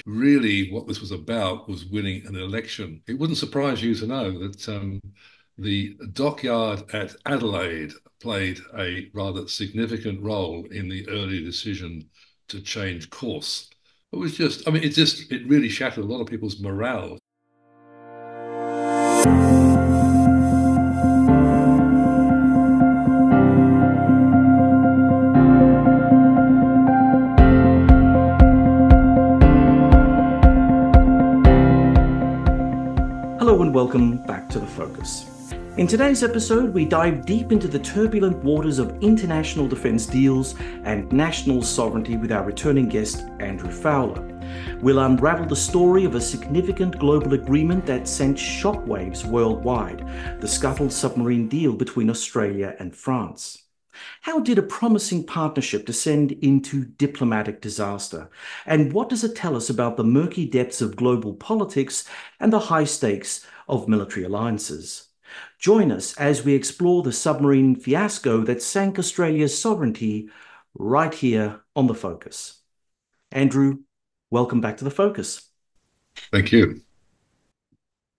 Really, what this was about was winning an election. It wouldn't surprise you to know that the dockyard at Adelaide played a rather significant role in the early decision to change course. It was just, I mean, it really shattered a lot of people's morale. Hello and welcome back to The Focus. In today's episode, we dive deep into the turbulent waters of international defence deals and national sovereignty with our returning guest, Andrew Fowler. We'll unravel the story of a significant global agreement that sent shockwaves worldwide, the scuttled submarine deal between Australia and France. How did a promising partnership descend into diplomatic disaster? And what does it tell us about the murky depths of global politics and the high stakes of military alliances? Join us as we explore the submarine fiasco that sank Australia's sovereignty right here on The Focus. Andrew, welcome back to The Focus. Thank you.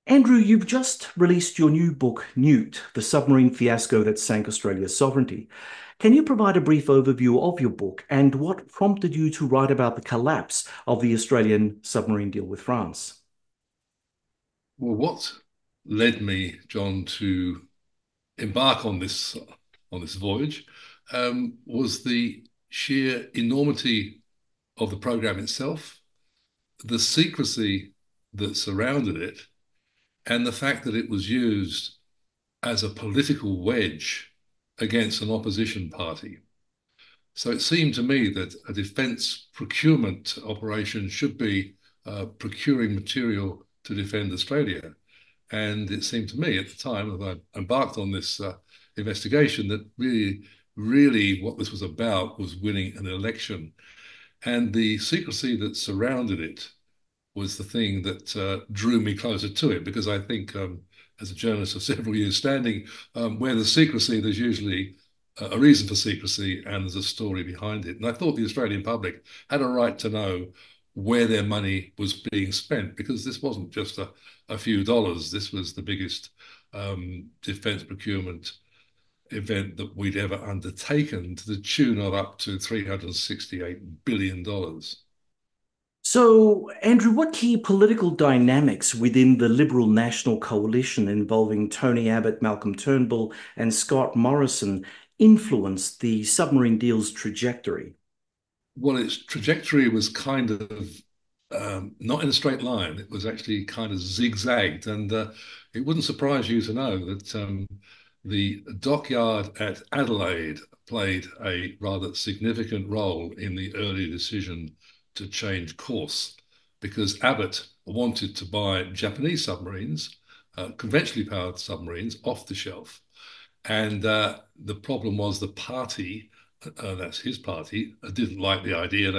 Andrew, you've just released your new book, Nuked, the submarine fiasco that sank Australia's sovereignty. Can you provide a brief overview of your book and what prompted you to write about the collapse of the Australian submarine deal with France? Well, what led me, John, to embark on this voyage was the sheer enormity of the program itself, the secrecy that surrounded it, and the fact that it was used as a political wedge against an opposition party. So it seemed to me that a defence procurement operation should be procuring material to defend Australia. And it seemed to me at the time that I embarked on this investigation that really what this was about was winning an election. And the secrecy that surrounded it was the thing that drew me closer to it, because I think as a journalist of several years standing, where there's secrecy, there's usually a reason for secrecy and there's a story behind it. And I thought the Australian public had a right to know where their money was being spent, because this wasn't just a few dollars. This was the biggest defence procurement event that we'd ever undertaken, to the tune of up to $368 billion. So, Andrew, what key political dynamics within the Liberal National Coalition involving Tony Abbott, Malcolm Turnbull, and Scott Morrison influenced the submarine deal's trajectory? Well, its trajectory was kind of not in a straight line. It was actually kind of zigzagged, and it wouldn't surprise you to know that the dockyard at Adelaide played a rather significant role in the early decision to change course, because Abbott wanted to buy Japanese submarines, conventionally powered submarines, off the shelf. And the problem was the party, that's his party, didn't like the idea.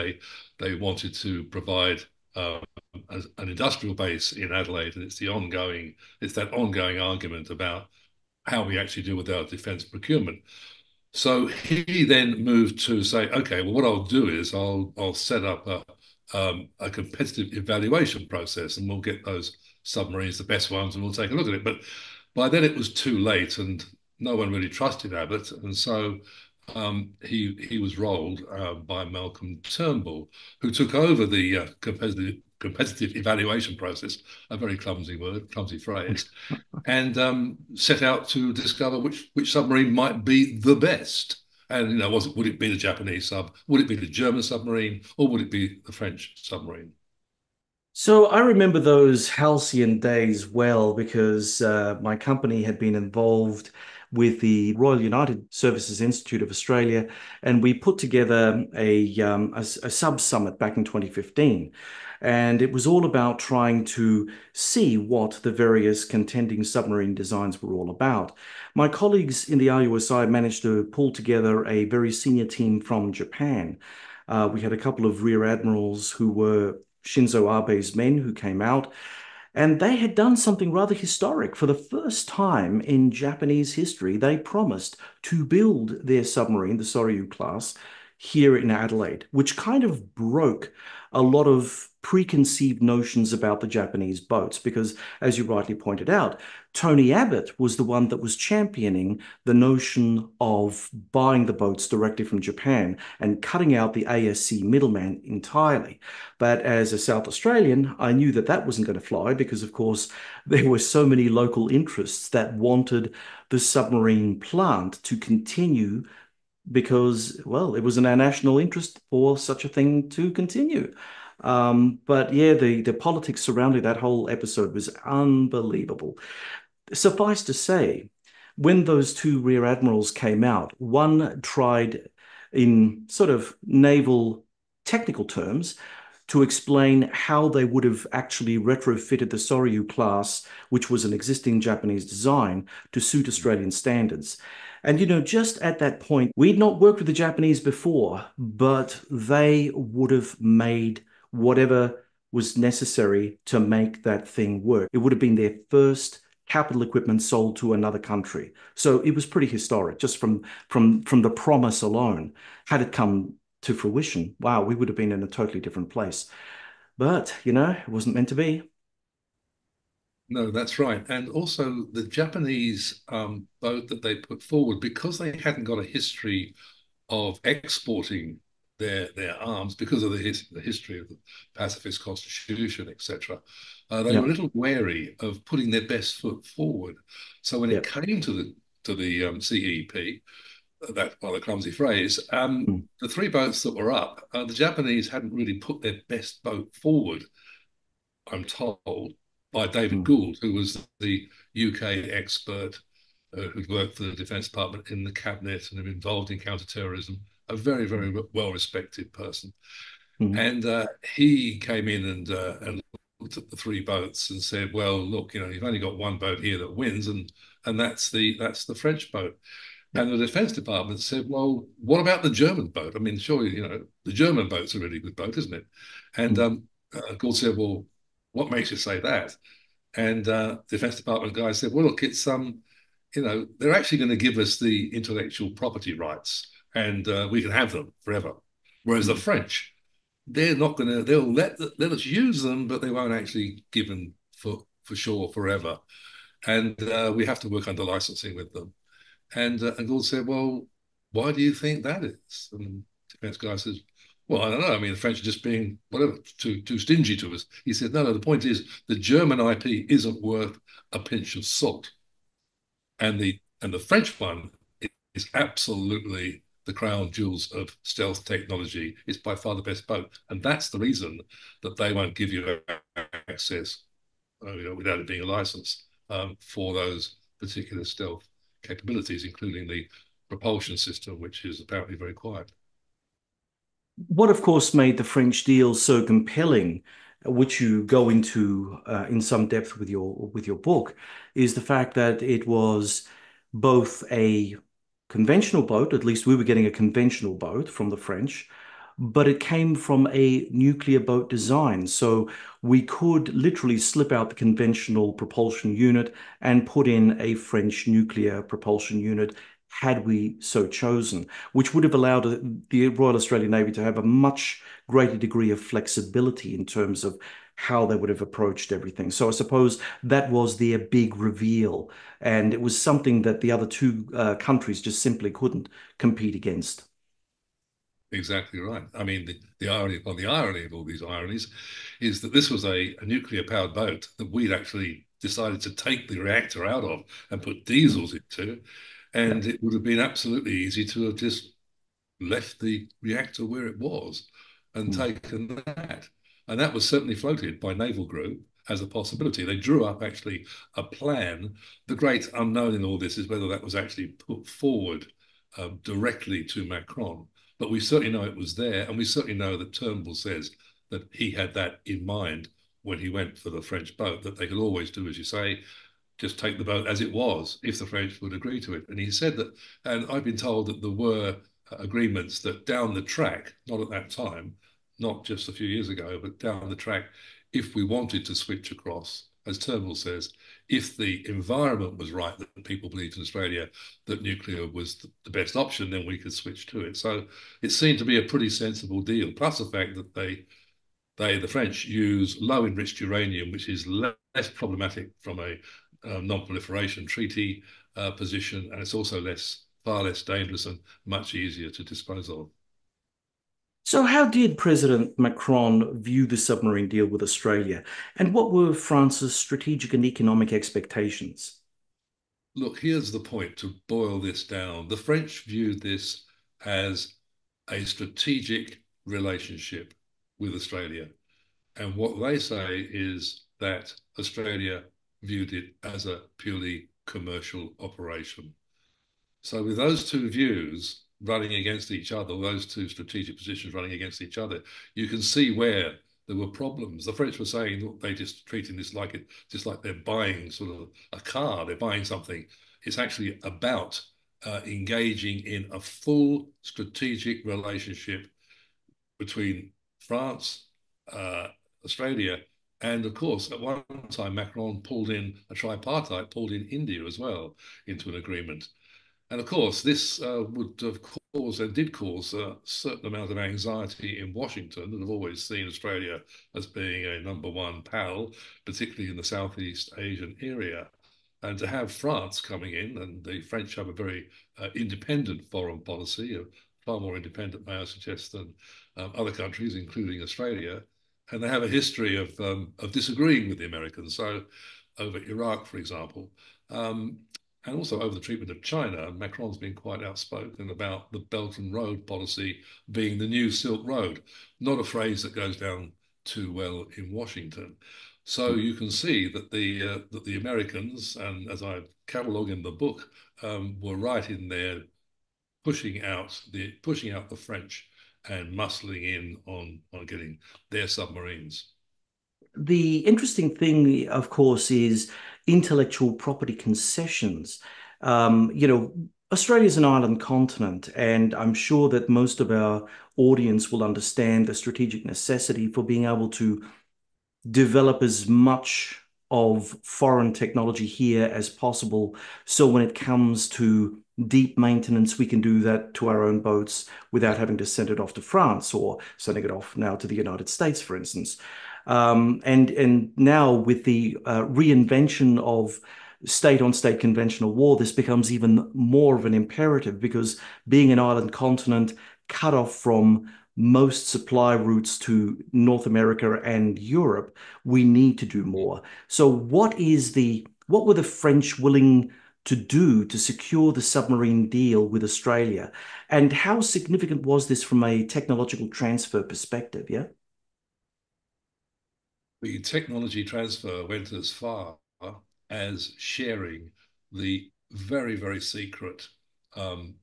They wanted to provide an industrial base in Adelaide, and it's that ongoing argument about how we actually deal with our defence procurement. So he then moved to say, okay, well, what I'll do is I'll set up a competitive evaluation process, and we'll get those submarines, the best ones, and we'll take a look at it. But by then it was too late, and no one really trusted Abbott, and so he was rolled by Malcolm Turnbull, who took over the competitive evaluation process, a very clumsy word, clumsy phrase, and set out to discover which submarine might be the best. And would it be the Japanese sub? Would it be the German submarine, or would it be the French submarine? So I remember those halcyon days well because my company had been involved with the Royal United Services Institute of Australia, and we put together a sub summit back in 2015. And it was all about trying to see what the various contending submarine designs were all about. My colleagues in the RUSI managed to pull together a very senior team from Japan. We had a couple of rear admirals who were Shinzo Abe's men who came out, and they had done something rather historic. For the first time in Japanese history, they promised to build their submarine, the Soryu class, here in Adelaide, which kind of broke a lot of preconceived notions about the Japanese boats because, as you rightly pointed out, Tony Abbott was the one that was championing the notion of buying the boats directly from Japan and cutting out the ASC middleman entirely. But as a South Australian, I knew that that wasn't going to fly because, of course, there were so many local interests that wanted the submarine plant to continue because, well, it was in our national interest for such a thing to continue. But yeah, the politics surrounding that whole episode was unbelievable. Suffice to say, when those two rear admirals came out, one tried in sort of naval technical terms to explain how they would have actually retrofitted the Soryu class, which was an existing Japanese design, to suit Australian standards. And, just at that point, we'd not worked with the Japanese before, but they would have made whatever was necessary to make that thing work. It would have been their first capital equipment sold to another country. So it was pretty historic just from the promise alone. Had it come to fruition, wow, we would have been in a totally different place. But, it wasn't meant to be. No, that's right. And also the Japanese boat that they put forward, because they hadn't got a history of exporting their arms because of the history of the pacifist constitution, etc. They were a Yep, little wary of putting their best foot forward. So when it yep, came to the CEP, that rather clumsy phrase, mm, the three boats that were up, the Japanese hadn't really put their best boat forward, I'm told, by David mm, Gould, who was the UK expert who'd worked for the Defence Department in the cabinet and been involved in counter-terrorism, a very, very well-respected person. mm, And he came in and looked at the three boats and said, "Well, look, you've only got one boat here that wins, and that's the French boat." yep, And the Defence Department said, "Well, what about the German boat? I mean, surely, the German boat's a really good boat, isn't it?" And mm, Gould said, "Well, what makes you say that?" And the Defence Department guy said, "Well, look, they're actually going to give us the intellectual property rights, and we can have them forever. Whereas the mm, French, they're not going to. They'll let us use them, but they won't actually give them for sure forever. And we have to work under licensing with them." And Gould said, "Well, why do you think that is?" And the defence guy says, "Well, I don't know. I mean, the French are just being whatever too stingy to us." He said, "No, no. The point is, the German IP isn't worth a pinch of salt, and the French one is absolutely the crown jewels of stealth technology. It's by far the best boat, and that's the reason that they won't give you access, without it being a license, for those particular stealth capabilities, including the propulsion system, which is apparently very quiet." What, of course, made the French deal so compelling, which you go into in some depth with your book, is the fact that it was both a conventional boat, at least we were getting a conventional boat from the French, but it came from a nuclear boat design. So we could literally slip out the conventional propulsion unit and put in a French nuclear propulsion unit had we so chosen, which would have allowed the Royal Australian Navy to have a much greater degree of flexibility in terms of how they would have approached everything. So I suppose that was their big reveal, and it was something that the other two countries just simply couldn't compete against. Exactly right. I mean, the irony of all these ironies is that this was a nuclear powered boat that we'd actually decided to take the reactor out of and put Mm. diesels into. Yeah. And it would have been absolutely easy to have just left the reactor where it was and Mm. taken that. And that was certainly floated by Naval Group as a possibility. They drew up actually a plan. The great unknown in all this is whether that was actually put forward directly to Macron. But we certainly know it was there, and we certainly know that Turnbull says that he had that in mind when he went for the French boat, that they could always do, as you say, just take the boat as it was if the French would agree to it. And he said that, and I've been told that there were agreements that down the track, not at that time, not just a few years ago, but down the track, if we wanted to switch across, as Turnbull says, if the environment was right, that people believed in Australia that nuclear was the best option, then we could switch to it. So it seemed to be a pretty sensible deal. Plus the fact that the French, use low enriched uranium, which is less problematic from a non-proliferation treaty position, and it's also far less dangerous and much easier to dispose of. So, how did President Macron view the submarine deal with Australia, and what were France's strategic and economic expectations? Look, here's the point to boil this down. The French viewed this as a strategic relationship with Australia. And what they say is that Australia viewed it as a purely commercial operation. So, with those two views running against each other, those two strategic positions running against each other, you can see where there were problems. The French were saying, look, they just treating this like it, just like they're buying sort of a car, they're buying something. It's actually about engaging in a full strategic relationship between France, uh, Australia, and of course, at one time, Macron pulled in a tripartite, pulled in India as well into an agreement. And of course, this would have caused and did cause a certain amount of anxiety in Washington, that have always seen Australia as being a number one pal, particularly in the Southeast Asian area. And to have France coming in, and the French have a very independent foreign policy, far more independent, may I suggest, than other countries, including Australia. And they have a history of disagreeing with the Americans. So over Iraq, for example, and also over the treatment of China, Macron's been quite outspoken about the Belt and Road policy being the new Silk Road, not a phrase that goes down too well in Washington. So you can see that the Americans, and as I catalogue in the book, were right in there pushing out the French and muscling in on getting their submarines. The interesting thing, of course, is intellectual property concessions. You know, Australia's an island continent, and I'm sure that most of our audience will understand the strategic necessity for being able to develop as much of foreign technology here as possible. So when it comes to deep maintenance, we can do that to our own boats without having to send it off to France or sending it off now to the United States, for instance. And now with the reinvention of state-on-state conventional war, this becomes even more of an imperative because being an island continent cut off from most supply routes to North America and Europe, we need to do more. So what were the French willing to do to secure the submarine deal with Australia? And how significant was this from a technological transfer perspective? Yeah. The technology transfer went as far as sharing the very, very secret um,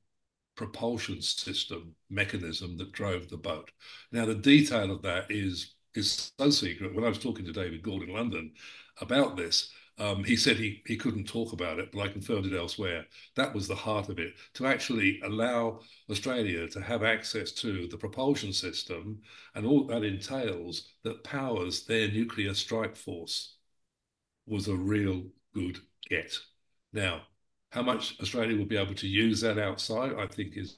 propulsion system mechanism that drove the boat. Now, the detail of that is so secret. When I was talking to David Gould in London about this, he said he couldn't talk about it, but I confirmed it elsewhere. That was the heart of it, to actually allow Australia to have access to the propulsion system and all that entails that powers their nuclear strike force was a real good get. Now, how much Australia will be able to use that outside, I think is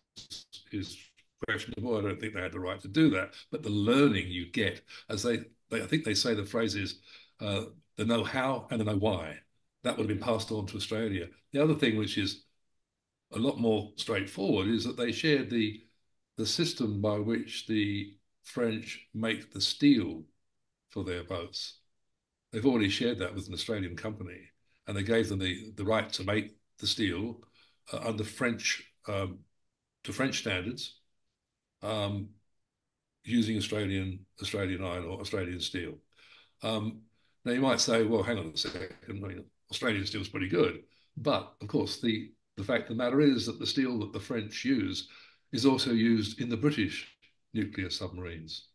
questionable. I don't think they had the right to do that. But the learning you get, as I think they say the phrase is the know how and the know why. That would have been passed on to Australia. The other thing, which is a lot more straightforward, is that they shared the system by which the French make the steel for their boats. They've already shared that with an Australian company, and they gave them the right to make the steel under French to French standards, um, using Australian iron or Australian steel. Now you might say, well, hang on a second, I mean, Australian steel is pretty good, but of course the fact of the matter is that the steel that the French use is also used in the British nuclear submarines.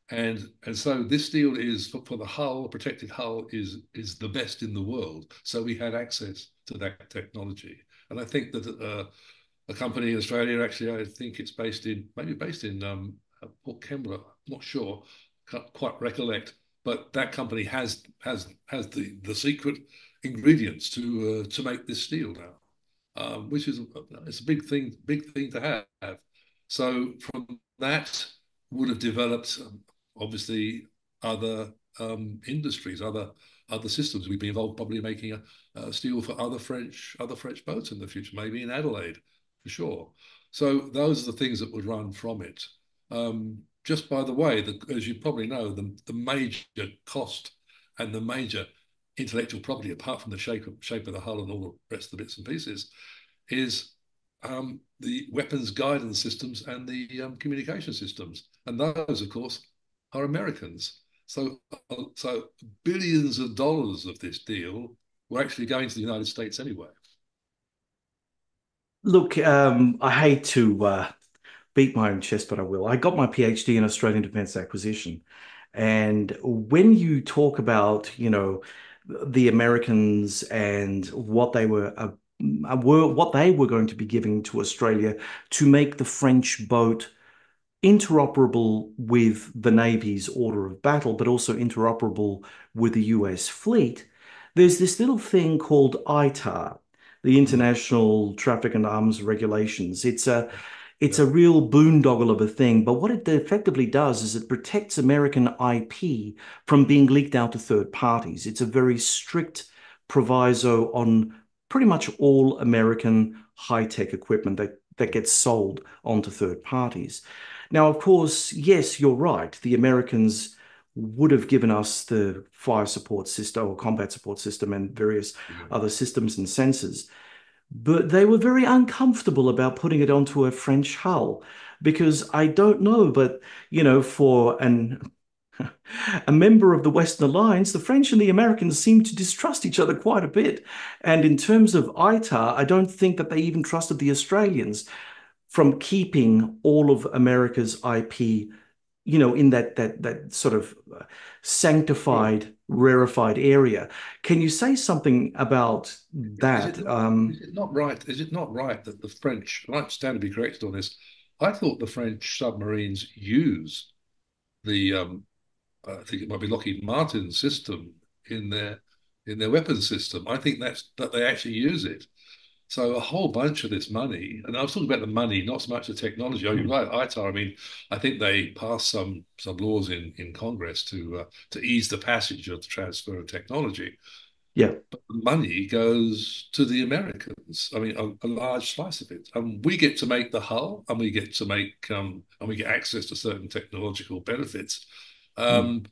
And so this steel is for the hull, protected hull is the best in the world. So we had access to that technology, and I think that a company in Australia, actually, I think it's based in Port Kembla. I'm not sure, can't quite recollect, but that company has the secret ingredients to make this steel now, which is it's a big thing to have. So from that would have developed obviously other industries, other systems. We've been involved probably making a steel for other French boats in the future, maybe in Adelaide, for sure. So those are the things that would run from it. Just by the way, as you probably know, the major cost and the major intellectual property, apart from the shape of the hull and all the rest of the bits and pieces, is the weapons guidance systems and the communication systems. And those, of course, are Americans. So billions of dollars of this deal were actually going to the United States anyway. Look, I hate to beat my own chest, but I will. I got my PhD in Australian Defence Acquisition. And when you talk about, the Americans and what they were going to be giving to Australia to make the French boat interoperable with the Navy's order of battle, but also interoperable with the US fleet, there's this little thing called ITAR, the Mm. International Traffic and Arms Regulations. It's Yeah. a real boondoggle of a thing, but what it effectively does is it protects American IP from being leaked out to third parties. It's a very strict proviso on pretty much all American high-tech equipment that gets sold onto third parties. Now, of course, yes, you're right. The Americans would have given us the fire support system or combat support system and various Yeah. other systems and sensors. But they were very uncomfortable about putting it onto a French hull because I don't know, but for a member of the Western Alliance, the French and the Americans seem to distrust each other quite a bit. And in terms of ITAR, I don't think that they even trusted the Australians from keeping all of America's IP, in that sort of Well, sanctified, rarefied area. Can you say something about is that? it not is it not right? Is it not right that the French, and I stand to be corrected on this, I thought the French submarines use the I think it might be Lockheed Martin system in their weapons system. I think that they actually use it. So a whole bunch of this money, and I was talking about the money, not so much the technology. Oh, you're right, ITAR. I mean, I think they passed some laws in Congress to ease the passage of the transfer of technology. Yeah. But the money goes to the Americans. I mean, a large slice of it. And we get to make the hull, and we get to make and we get access to certain technological benefits. Mm, Um,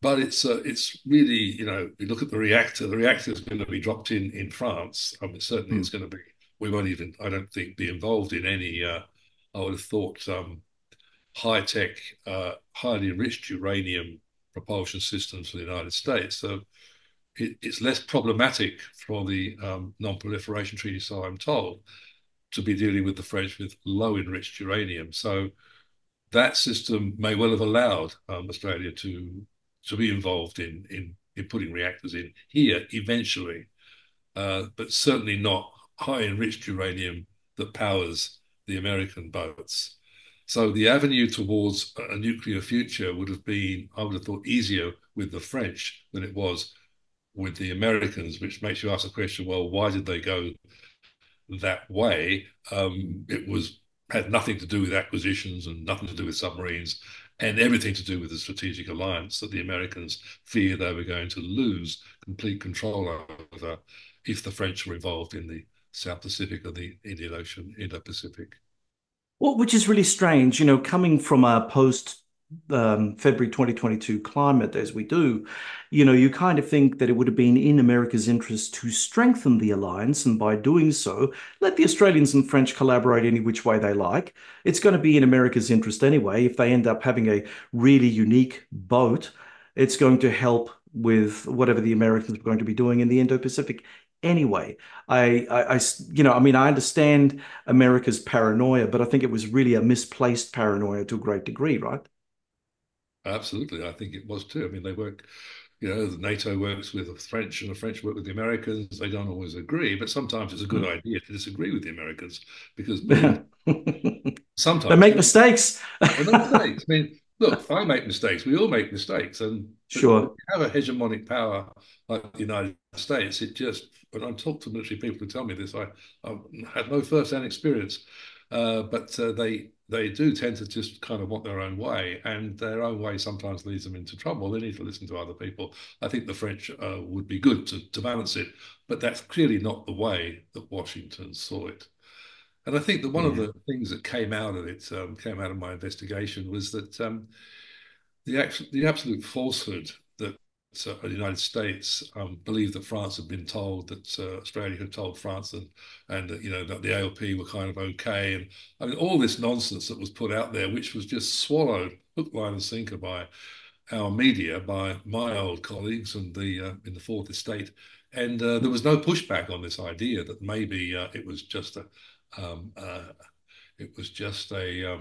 but it's really, you look at the reactor. The reactor is going to be dropped in France. I mean, certainly it's mm. going to be. We won't even, I don't think, be involved in any. I would have thought high tech, highly enriched uranium propulsion systems for the United States. So it's less problematic for the non-proliferation treaty, so I'm told, to be dealing with the French with low enriched uranium. So that system may well have allowed Australia to be involved in putting reactors in here eventually, but certainly not high enriched uranium that powers the American boats. So the avenue towards a nuclear future would have been, I would have thought, easier with the French than it was with the Americans, which makes you ask the question, well, why did they go that way? It was had nothing to do with acquisitions and nothing to do with submarines and everything to do with the strategic alliance that the Americans fear they were going to lose complete control over if the French were involved in the South Pacific or the Indian Ocean, Indo-Pacific. Well, which is really strange, coming from a post February 2022 climate as we do, you kind of think that it would have been in America's interest to strengthen the alliance, and by doing so, let the Australians and French collaborate any which way they like. It's going to be in America's interest anyway. If they end up having a really unique boat, it's going to help with whatever the Americans are going to be doing in the Indo-Pacific anyway. I mean, I understand America's paranoia, but I think it was really a misplaced paranoia to a great degree, right? Absolutely, I think it was too. I mean, they work, the NATO works with the French and the French work with the Americans. They don't always agree, but sometimes it's a good Mm. idea to disagree with the Americans because believe They sometimes make mistakes. they make mistakes. I mean, look, I make mistakes. We all make mistakes, and but when Sure. you have a hegemonic power like the United States, it just when I talk to military people who tell me this, I had no first-hand experience, but they do tend to just kind of want their own way, and their own way sometimes leads them into trouble. They need to listen to other people. I think the French would be good to balance it, but that's clearly not the way that Washington saw it. And I think that one of Yeah. the things that came out of it, came out of my investigation, was that the absolute falsehood that the United States believed that France had been told, that Australia had told France, and that, that the ALP were kind of okay, and I mean all this nonsense that was put out there, which was just swallowed hook, line, and sinker by our media, by my old colleagues and in the Fourth Estate, and there was no pushback on this idea that maybe um, uh, it was just a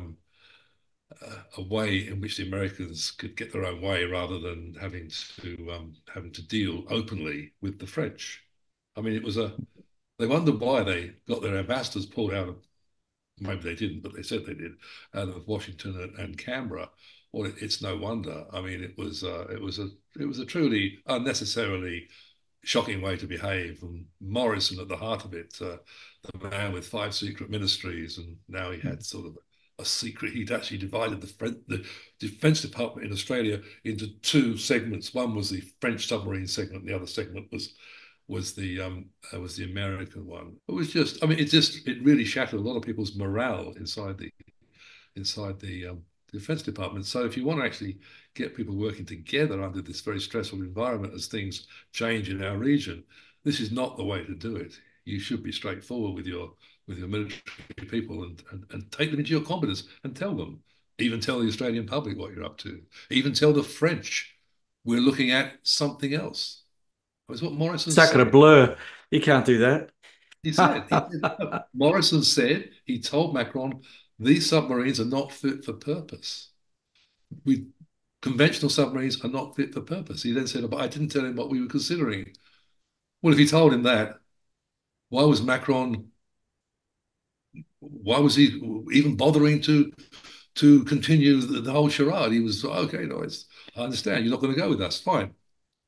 way in which the Americans could get their own way rather than having to deal openly with the French. I mean, they wondered why they got their ambassadors pulled out of, maybe they didn't, but they said they did, out of Washington and Canberra. Well, it's no wonder. I mean, it was a truly unnecessarily shocking way to behave. And Morrison at the heart of it, the man with 5 secret ministries, and now he had sort of a secret. He'd actually divided the Defence Department in Australia into two segments. One was the French submarine segment, the other segment was the American one. It was just, I mean, it really shattered a lot of people's morale inside the Defence Department. So if you want to actually get people working together under this very stressful environment as things change in our region, this is not the way to do it. You should be straightforward with your military people and take them into your confidence and tell them. Even tell the Australian public what you're up to. Even tell the French we're looking at something else. That's what Morrison Sacre said. bleu. You can't do that. Morrison said, he told Macron, these submarines are not fit for purpose. We Conventional submarines are not fit for purpose. He then said, but I didn't tell him what we were considering. Well, if he told him that, why was Macron, why was he even bothering to continue the whole charade? He was, okay, no, I understand. You're not going to go with us. Fine.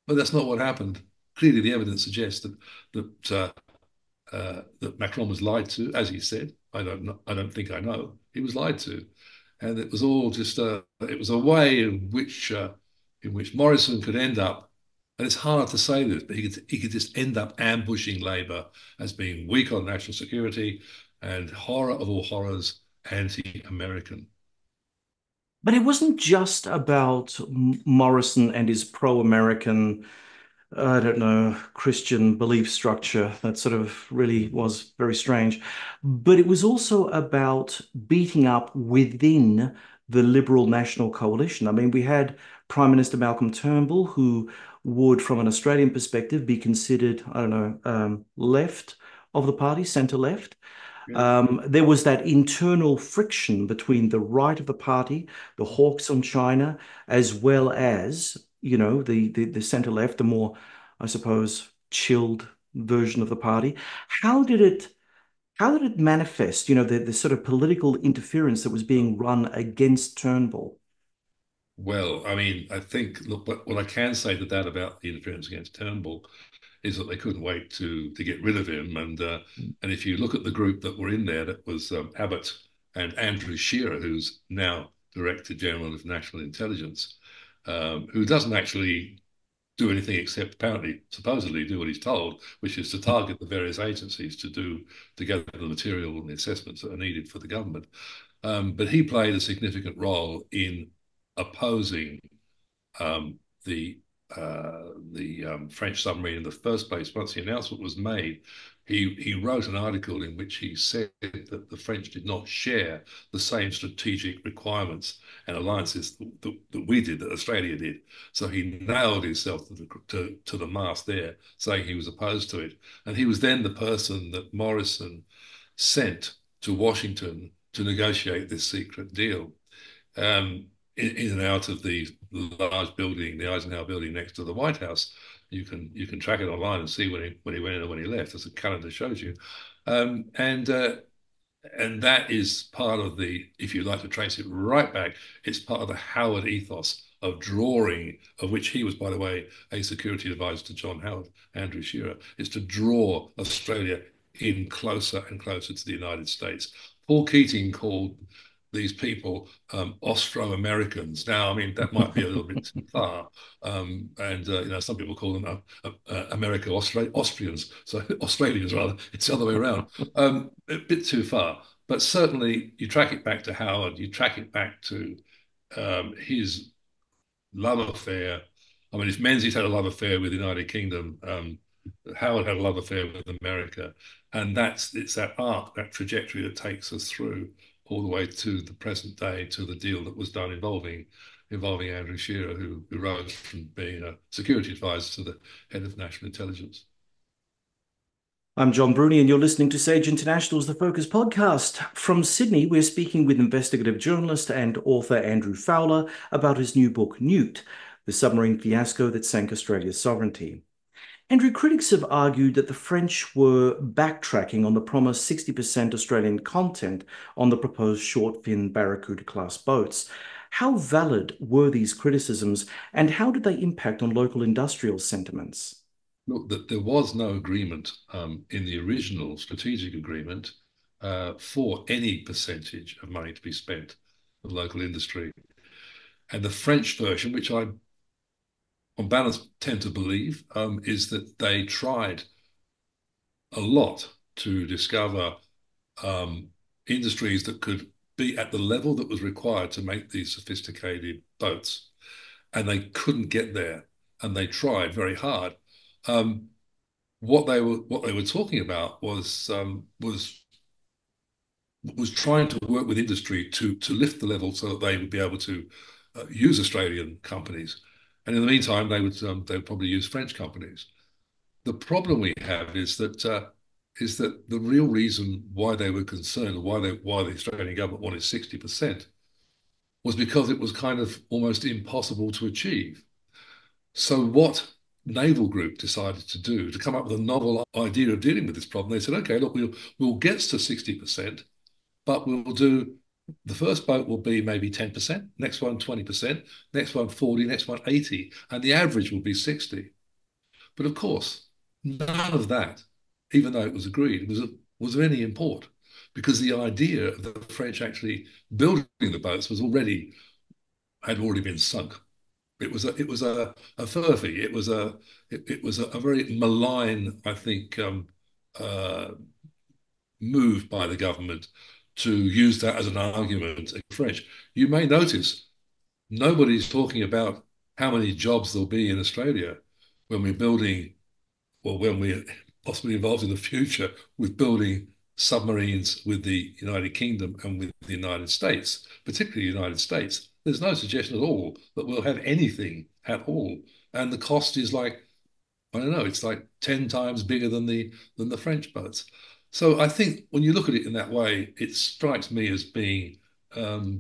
But that's not what happened. Clearly, the evidence suggests that Macron was lied to, as he said. I don't know, I don't think I know. He was lied to, and it was all just it was a way in which Morrison could end up. And it's hard to say this, but he could just end up ambushing Labor as being weak on national security and, horror of all horrors, anti-American. But it wasn't just about Morrison and his pro-American, I don't know, Christian belief structure. That sort of really was very strange. But it was also about beating up within the Liberal National Coalition. I mean, we had Prime Minister Malcolm Turnbull, who would, from an Australian perspective, be considered, I don't know, left of the party, centre left. Yeah. There was that internal friction between the right of the party, the hawks on China, as well as, the centre left, the more, I suppose, chilled version of the party. How did it how did it manifest, the sort of political interference that was being run against Turnbull? Well, I mean, I think, look, what I can say to that about the interference against Turnbull is that they couldn't wait to get rid of him. And if you look at the group that were in there, that was Abbott and Andrew Shearer, who's now Director General of National Intelligence, who doesn't actually do anything except apparently, supposedly, do what he's told, which is to target the various agencies to gather the material and the assessments that are needed for the government. But he played a significant role in opposing um, the French submarine in the first place. Once the announcement was made, he wrote an article in which he said that the French did not share the same strategic requirements and alliances that we did, that Australia did. So he nailed himself to the mast there, saying he was opposed to it. And he was then the person that Morrison sent to Washington to negotiate this secret deal. Um, in and out of the large building, the Eisenhower building next to the White House. You can track it online and see when he went in and when he left, as the calendar shows you. Um, and uh, and that is part of if you like to trace it right back, it's part of the Howard ethos of drawing, of which he was, by the way, a security advisor to John Howard, Andrew Shearer, is to draw Australia in closer and closer to the United States. Paul Keating called these people Austro-Americans. Now, I mean, that might be a little bit too far. And some people call them Austrians, so Australians rather. It's the other way around. A bit too far. But certainly, you track it back to Howard, you track it back to his love affair. I mean, if Menzies had a love affair with the United Kingdom, Howard had a love affair with America, and it's that arc, that trajectory that takes us through all the way to the present day, to the deal that was done involving Andrew Shearer, who rose from being a security advisor to the head of national intelligence. I'm John Bruni, and you're listening to Sage International's The Focus podcast. From Sydney, we're speaking with investigative journalist and author Andrew Fowler about his new book, Nuked, the submarine fiasco that sank Australia's sovereignty. Andrew, critics have argued that the French were backtracking on the promised 60% Australian content on the proposed short-fin Barracuda-class boats. How valid were these criticisms, and how did they impact on local industrial sentiments? Look, that there was no agreement in the original strategic agreement for any percentage of money to be spent on local industry. And the French version, which I, on balance, tend to believe, is that they tried a lot to discover industries that could be at the level that was required to make these sophisticated boats. And they couldn't get there. And they tried very hard. What they were talking about was trying to work with industry to lift the level so that they would be able to use Australian companies, and in the meantime they would probably use French companies. The problem we have is that the real reason why they were concerned, why the Australian government wanted 60%, was because it was kind of almost impossible to achieve. So what Naval Group decided to do to come up with a novel idea of dealing with this problem, they said, okay, look, we'll get to 60%, but we'll do the first boat will be maybe 10%, next one 20%, next one 40, next one 80, and the average will be 60. But of course, none of that, even though it was agreed, was of any import, because the idea of the French actually building the boats had already been sunk. It was a furphy. It was a very malign, I think, move by the government to use that as an argument against French. You may notice nobody's talking about how many jobs there'll be in Australia when we're building, or when we're possibly involved in the future with building submarines with the United Kingdom and with the United States, particularly the United States. There's no suggestion at all that we'll have anything at all. And the cost is like, I don't know, it's like 10 times bigger than the French boats. So I think when you look at it in that way, it strikes me as being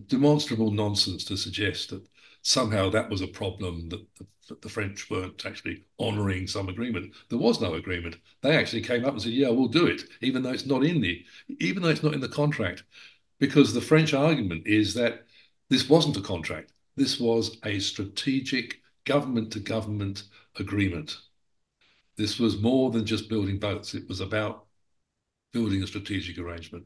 demonstrable nonsense to suggest that somehow that was a problem, that the French weren't actually honouring some agreement. There was no agreement. They actually came up and said, yeah, we'll do it, even though it's not in the contract, because the French argument is that this wasn't a contract. This was a strategic government-to-government agreement. This was more than just building boats. It was about building a strategic arrangement.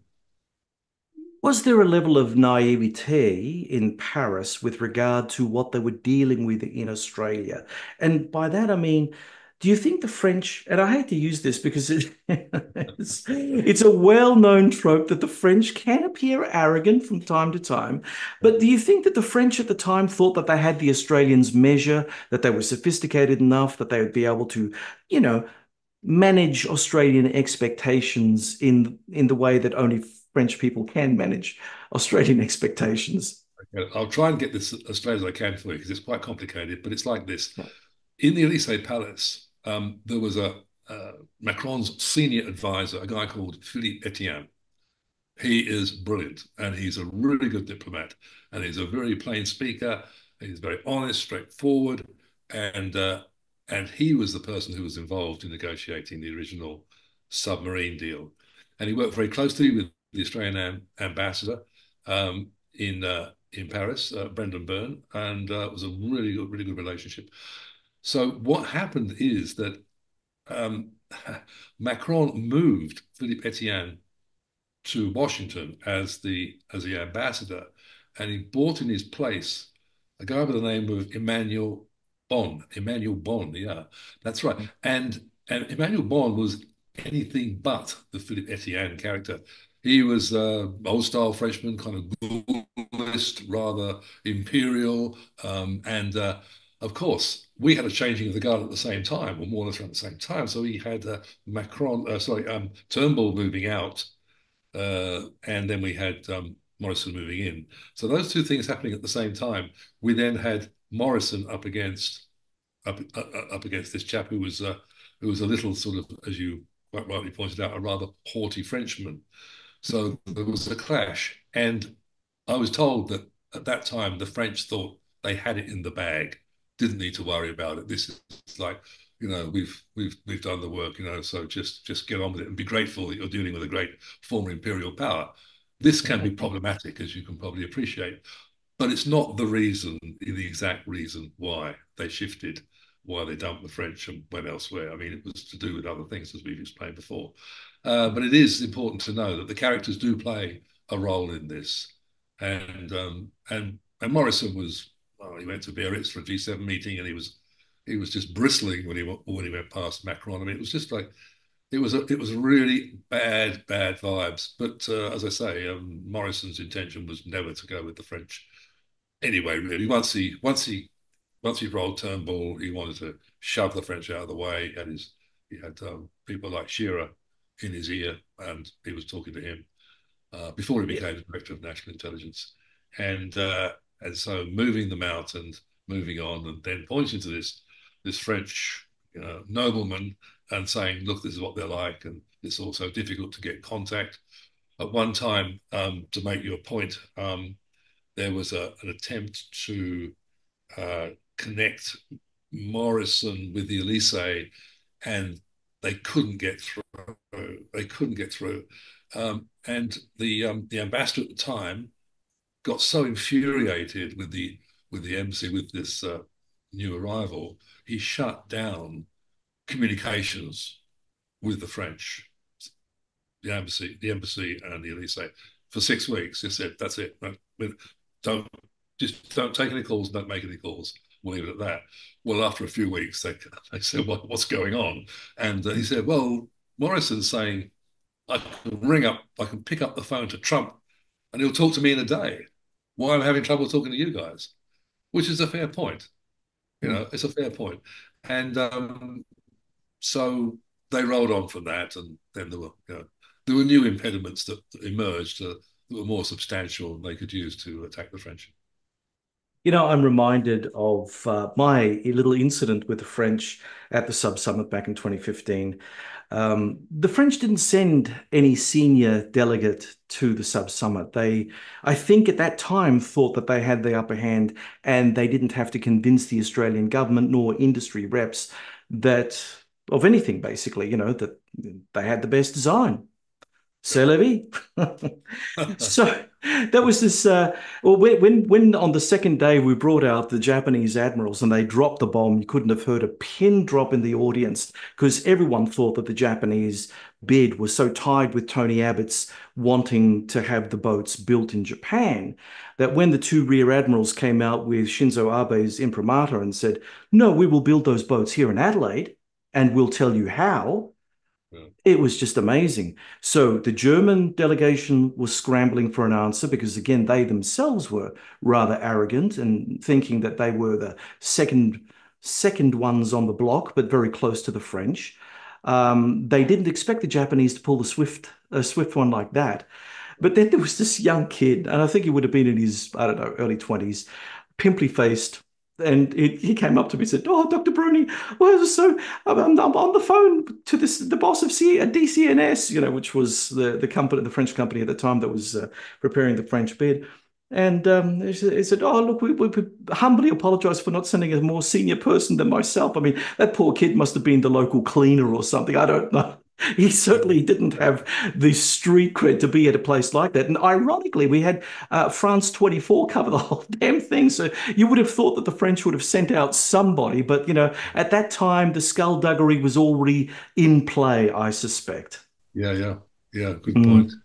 Was there a level of naivete in Paris with regard to what they were dealing with in Australia? And by that, I mean, do you think the French, and I hate to use this because it's a well-known trope that the French can appear arrogant from time to time, but do you think that the French at the time thought that they had the Australians measure, that they were sophisticated enough, that they would be able to, you know, manage Australian expectations in the way that only French people can manage Australian expectations? Okay, I'll try and get this as straight as I can for you because it's quite complicated, but it's like this. In the Elysee Palace, there was a Macron's senior advisor, a guy called Philippe Etienne. He is brilliant, and he's a really good diplomat, and he's a very plain speaker. He's very honest, straightforward, and he was the person who was involved in negotiating the original submarine deal. And he worked very closely with the Australian ambassador in Paris, Brendan Byrne, and it was a really good relationship. So what happened is that Macron moved Philippe Etienne to Washington as the ambassador, and he brought in his place a guy by the name of Emmanuel Bond. Emmanuel Bond, yeah, that's right. And Emmanuel Bond was anything but the Philippe Etienne character. He was old style Frenchman, kind of Gaullist, rather imperial, and of course, we had a changing of the guard at the same time, or more or less around the same time. So he had Turnbull moving out, and then we had Morrison moving in. So those two things happening at the same time. We then had Morrison up against this chap who was a little sort of, as you quite rightly pointed out, a rather haughty Frenchman. So there was a clash, and I was told that at that time the French thought they had it in the bag, didn't need to worry about it. This is like, we've done the work, so just get on with it and be grateful that you're dealing with a great former imperial power. This can be problematic, as you can probably appreciate, but it's not the exact reason why they shifted, why they dumped the French and went elsewhere. I mean, it was to do with other things, as we've explained before. But it is important to know that the characters do play a role in this. And Morrison was, well, he went to Biarritz for a G7 meeting, and he was just bristling when he went past Macron. I mean, it was just like it was really bad vibes. But as I say, Morrison's intention was never to go with the French anyway. Really, once he rolled Turnbull, he wanted to shove the French out of the way. He had people like Shearer in his ear, and he was talking to him before he became the director of national intelligence, and so moving them out and moving on, and then pointing to this French nobleman and saying, "Look, this is what they're like, and it's also difficult to get contact." At one time, to make your point, there was an attempt to connect Morrison with the Elysee, and they couldn't get through. They couldn't get through, and the ambassador at the time got so infuriated with the embassy, with this new arrival, he shut down communications with the French, the embassy and the Elysee for 6 weeks. He said, "That's it. Don't don't take any calls. Don't make any calls. We'll leave it at that." Well, after a few weeks, they said, "What's going on?" And he said, "Well, Morrison's saying I can pick up the phone to Trump, and he'll talk to me in a day. Why am I having trouble talking to you guys?" Which is a fair point. It's a fair point. And so they rolled on from that, and then there were new impediments that emerged that were more substantial and they could use to attack the French. I'm reminded of my little incident with the French at the Sub Summit back in 2015. The French didn't send any senior delegate to the Sub Summit. I think at that time, thought that they had the upper hand and they didn't have to convince the Australian government nor industry reps that of anything, basically, that they had the best design. C'est la vie. So that was this. Well, when on the second day we brought out the Japanese admirals and they dropped the bomb, you couldn't have heard a pin drop in the audience because everyone thought that the Japanese bid was so tied with Tony Abbott's wanting to have the boats built in Japan that when the two rear admirals came out with Shinzo Abe's imprimatur and said, "No, we will build those boats here in Adelaide and we'll tell you how." It was just amazing. So the German delegation was scrambling for an answer because, again, they themselves were rather arrogant and thinking that they were the second ones on the block, but very close to the French. They didn't expect the Japanese to pull a swift one like that. But then there was this young kid, and I think he would have been in his, I don't know, early 20s, pimply faced. And he came up to me and said, "Oh, Dr. Bruni, well, so I'm on the phone to the boss of DCNS, which was the company, the French company at the time that was preparing the French bid." And he said, "Oh, look, we humbly apologize for not sending a more senior person than myself." I mean, that poor kid must have been the local cleaner or something. I don't know. He certainly didn't have the street cred to be at a place like that. And ironically, we had France 24 cover the whole damn thing. So you would have thought that the French would have sent out somebody. But, at that time, the skulduggery was already in play, I suspect. Yeah. Good point. Mm.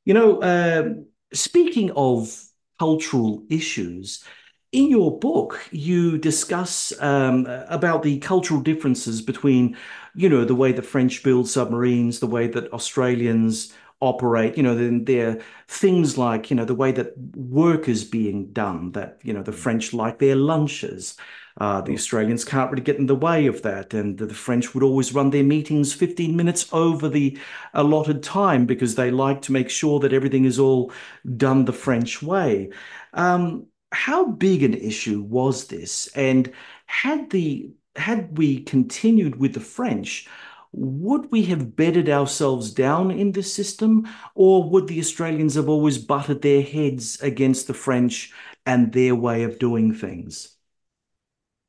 You know, speaking of cultural issues, in your book, you discuss about the cultural differences between, the way the French build submarines, the way that Australians operate. Then there are things like, the way that work is being done, that, the French like their lunches. The Sure. Australians can't really get in the way of that. And the French would always run their meetings 15 minutes over the allotted time because they like to make sure that everything is all done the French way. How big an issue was this? And had we continued with the French, would we have bedded ourselves down in this system, or would the Australians have always butted their heads against the French and their way of doing things?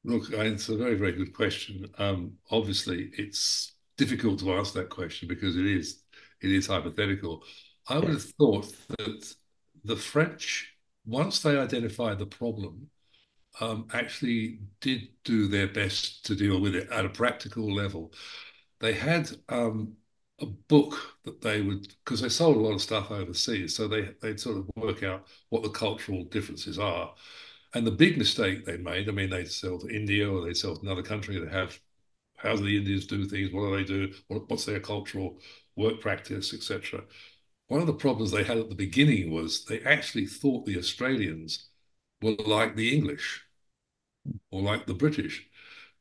Look, it's a very, very good question. Obviously, it's difficult to answer that question because it is hypothetical. I would Yeah, have thought that the French, once they identified the problem, actually did do their best to deal with it at a practical level. They had a book that they would, because they sold a lot of stuff overseas, so they'd sort of work out what the cultural differences are. And the big mistake they made, I mean, they'd sell to India or they'd sell to another country that have how do the Indians do things, what do they do, what's their cultural work practice, etc. One of the problems they had at the beginning was they actually thought the Australians were like the English or like the British.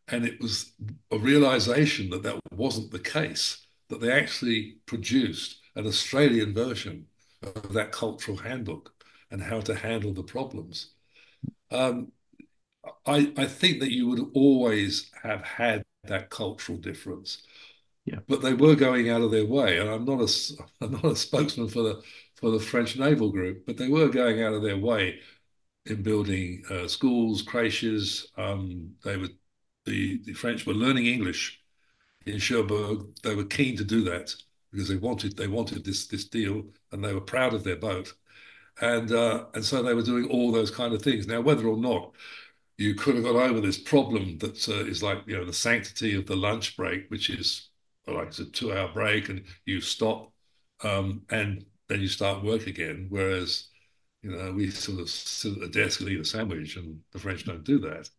And it was a realization that that wasn't the case, that they actually produced an Australian version of that cultural handbook and how to handle the problems. Um, I think that you would always have had that cultural difference, yeah. but they were going out of their way. And I'm not a spokesman for the French naval group, but they were going out of their way in building schools, creches. The French were learning English in Cherbourg. They were keen to do that because they wanted this deal, and they were proud of their boat. And so they were doing all those kind of things. Now, whether or not you could have got over this problem that is like the sanctity of the lunch break, which is like it's a 2 hour break and you stop and then you start work again. Whereas we sort of sit at a desk and eat a sandwich, and the French don't do that.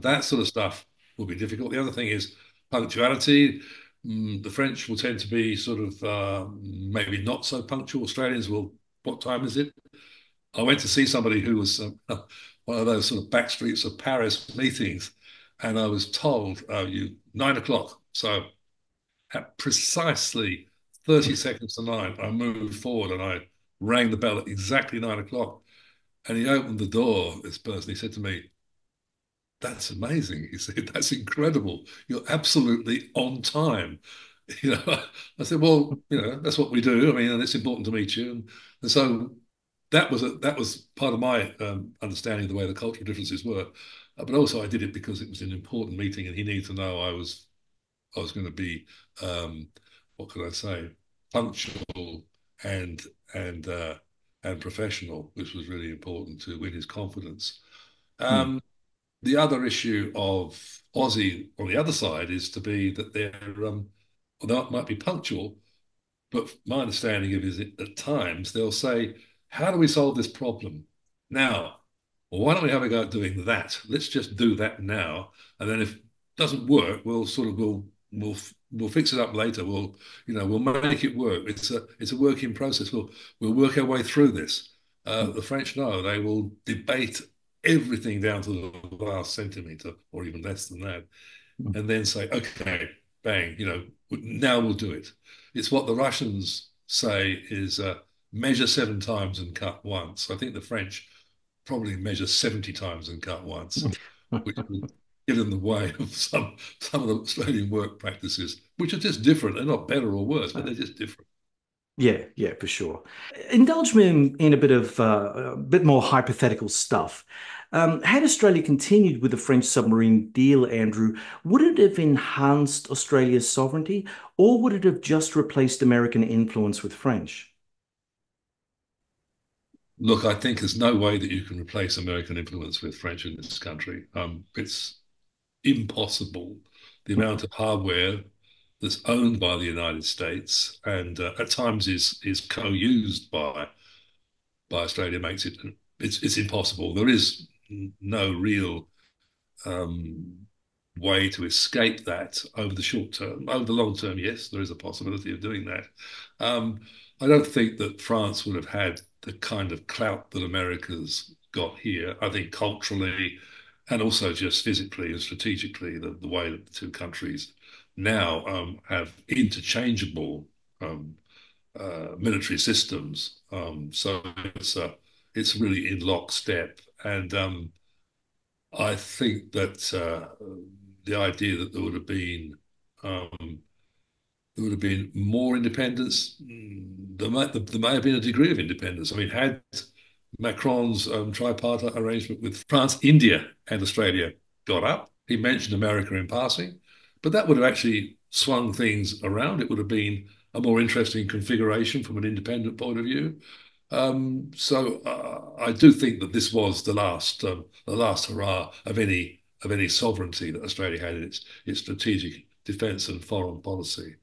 That sort of stuff will be difficult. The other thing is punctuality. The French will tend to be sort of maybe not so punctual. Australians will, what time is it? I went to see somebody who was one of those sort of back streets of Paris meetings, and I was told, you 9 o'clock. So at precisely 30 seconds to nine, I moved forward and I rang the bell at exactly 9 o'clock. And he opened the door, this person, he said to me, "That's amazing." He said, "That's incredible. You're absolutely on time." I said, "Well, that's what we do. I mean, and it's important to meet you." And so that was part of my understanding of the way the cultural differences were. But also, I did it because it was an important meeting, and he needed to know I was going to be what could I say, punctual and and uh, and professional, which was really important to win his confidence. Hmm. Um, the other issue of Aussie on the other side is to be that they might be punctual, but my understanding of it is at times they'll say, "How do we solve this problem now? Well, why don't we have a go at doing that? Let's just do that now, and then if it doesn't work, we'll fix it up later. We'll make it work. It's a work in process. We'll work our way through this." The French know they will debate everything down to the last centimeter or even less than that, Hmm. and then say, "Okay, bang, now we'll do it." It's what the Russians say is measure 7 times and cut once. I think the French probably measure 70 times and cut once, which would get in the way of some of the Australian work practices, which are just different. They're not better or worse, but they're just different. Yeah, yeah, for sure. Indulge me in a bit more hypothetical stuff. Had Australia continued with the French submarine deal, Andrew, would it have enhanced Australia's sovereignty, or would it have just replaced American influence with French? Look, I think there's no way that you can replace American influence with French in this country. It's impossible. The amount of hardware, that's owned by the United States and at times is co-used by Australia makes it's impossible. There is no real um, way to escape that over the short term. Over the long term, yes, there is a possibility of doing that. Um, I don't think that France would have had the kind of clout that America's got here. I think culturally and also just physically and strategically, the way that the two countries now have interchangeable um, military systems. So it's really in lockstep. And I think that the idea that um, there would have been more independence. There may have been a degree of independence. I mean, had Macron's tripartite arrangement with France, India, and Australia got up, he mentioned America in passing, but that would have actually swung things around. It would have been a more interesting configuration from an independent point of view. I do think that this was the last hurrah of any sovereignty that Australia had in its strategic defence and foreign policy.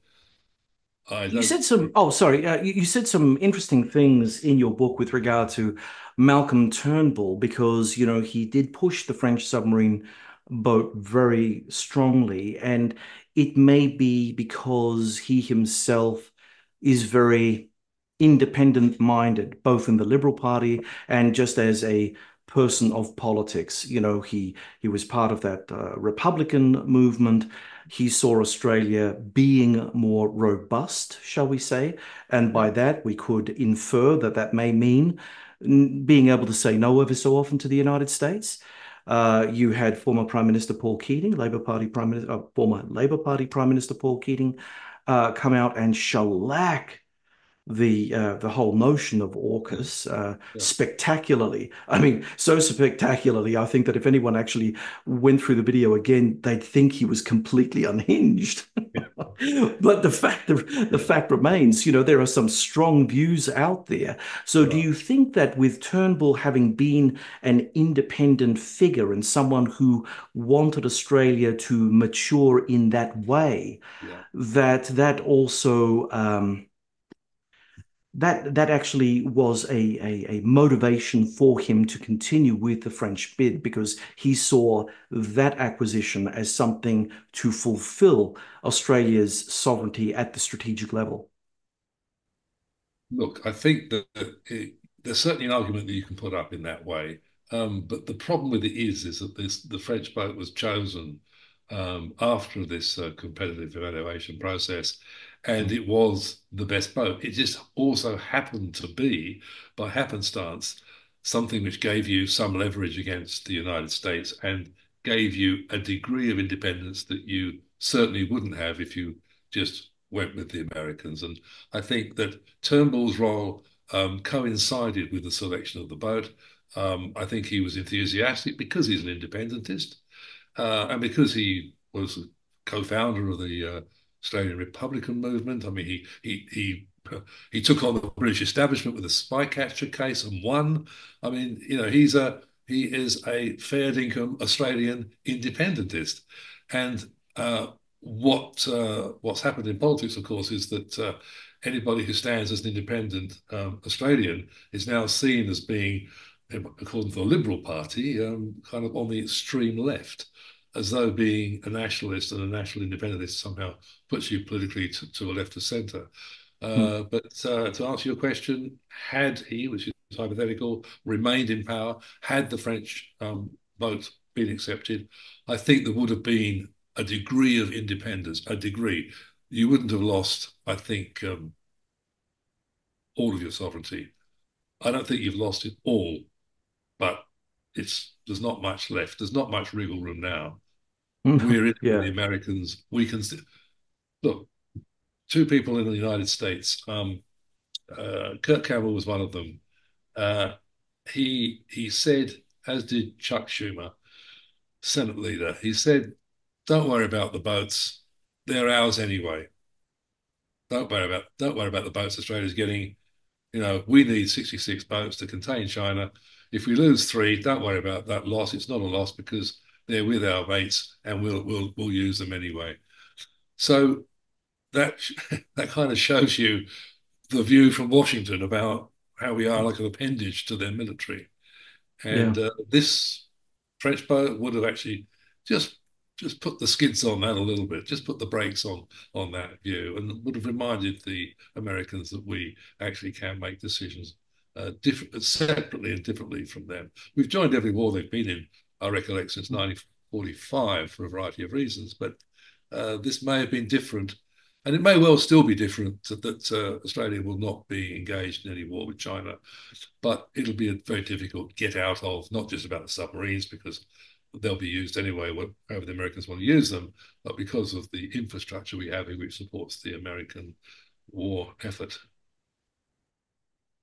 I You don't said some, oh, sorry, you said some interesting things in your book with regard to Malcolm Turnbull, because, he did push the French submarine boat very strongly. And it may be because he himself is very independent minded, both in the Liberal Party and just as a person of politics. He was part of that Republican movement. He saw Australia being more robust, shall we say, and by that we could infer that that may mean being able to say no ever so often to the United States. You had former Prime Minister Paul Keating, former Labor Party Prime Minister Paul Keating, come out and shellac the whole notion of yeah, AUKUS yeah, spectacularly. I mean, so spectacularly, I think that if anyone actually went through the video again, they'd think he was completely unhinged. yeah, But the fact remains, there are some strong views out there. So do right, you think that with Turnbull having been an independent figure and someone who wanted Australia to mature in that way, yeah. that also that actually was a motivation for him to continue with the French bid, because he saw that acquisition as something to fulfill Australia's sovereignty at the strategic level. Look, I think that there's certainly an argument that you can put up in that way. But the problem with it is that the French boat was chosen after this competitive evaluation process, and it was the best boat. It just also happened to be, by happenstance, something which gave you some leverage against the United States and gave you a degree of independence that you certainly wouldn't have if you just went with the Americans. And I think that Turnbull's role coincided with the selection of the boat. I think he was enthusiastic because he's an independentist and because he was a co-founder of the Australian Republican movement. I mean, he took on the British establishment with a spy catcher case and won. I mean, he is a fair dinkum Australian independentist, and what's happened in politics, of course, is that anybody who stands as an independent Australian is now seen as being, according to the Liberal Party, kind of on the extreme left, as though being a nationalist and a national independentist somehow puts you politically to a left of centre. Hmm. But to answer your question, had he, which is hypothetical, remained in power, had the French vote been accepted, I think there would have been a degree of independence, a degree. You wouldn't have lost, I think, all of your sovereignty. I don't think you've lost it all, but there's not much left. There's not much wriggle room now. We're in with the Yeah. Americans. We can look. Two people in the United States. Kurt Campbell was one of them. Uh, he said, as did Chuck Schumer, Senate leader. He said, "Don't worry about the boats. They're ours anyway. Don't worry about the boats Australia's getting. We need 66 boats to contain China. If we lose three, don't worry about that loss. It's not a loss because they're with our mates, and we'll use them anyway." So that that kind of shows you the view from Washington about how we are like an appendage to their military. Yeah. And this French boat would have actually just just put the skids on that a little bit, just put the brakes on that view, and would have reminded the Americans that we actually can make decisions different, separately and differently from them. We've joined every war they've been in, I recollect, since 1945 for a variety of reasons, but this may have been different. And it may well still be different that Australia will not be engaged in any war with China, but it'll be a very difficult get out of, not just about the submarines, because they'll be used anyway, however the Americans want to use them, but because of the infrastructure we have which supports the American war effort.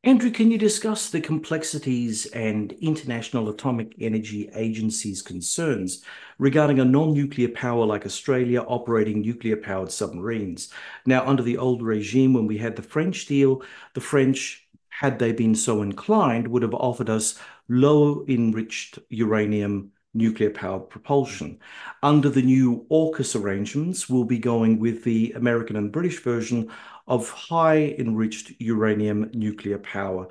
Andrew, can you discuss the complexities and International Atomic Energy Agency's concerns regarding a non-nuclear power like Australia operating nuclear-powered submarines? Now, under the old regime, when we had the French deal, the French, had they been so inclined, would have offered us low enriched uranium nuclear-powered propulsion. Under the new AUKUS arrangements, we'll be going with the American and British version of high enriched uranium nuclear power.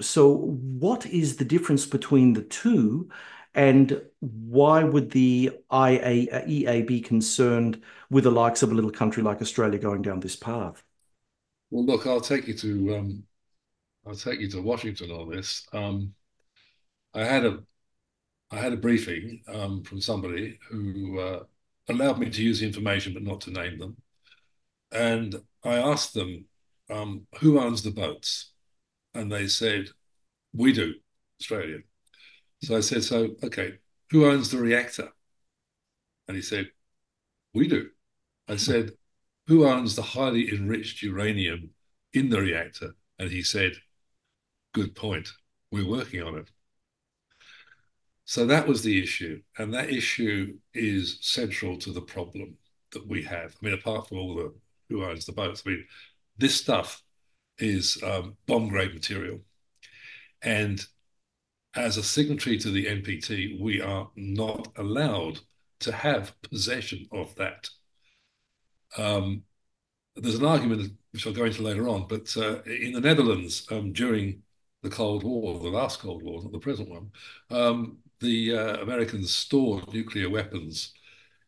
So, what is the difference between the two, and why would the IAEA be concerned with the likes of a little country like Australia going down this path? Well, look, I'll take you to Washington on this. I had a I had a briefing from somebody who allowed me to use the information but not to name them. And I asked them, who owns the boats? And they said, we do, Australia. So I said, so, okay, who owns the reactor? And he said, we do. I said, who owns the highly enriched uranium in the reactor? And he said, good point. We're working on it. So that was the issue. And that issue is central to the problem that we have. I mean, apart from all the who owns the boats, I mean, this stuff is bomb grade material. And as a signatory to the NPT, we are not allowed to have possession of that. Um, there's an argument which I'll go into later on, but in the Netherlands during the Cold War, the last Cold War, not the present one, the Americans stored nuclear weapons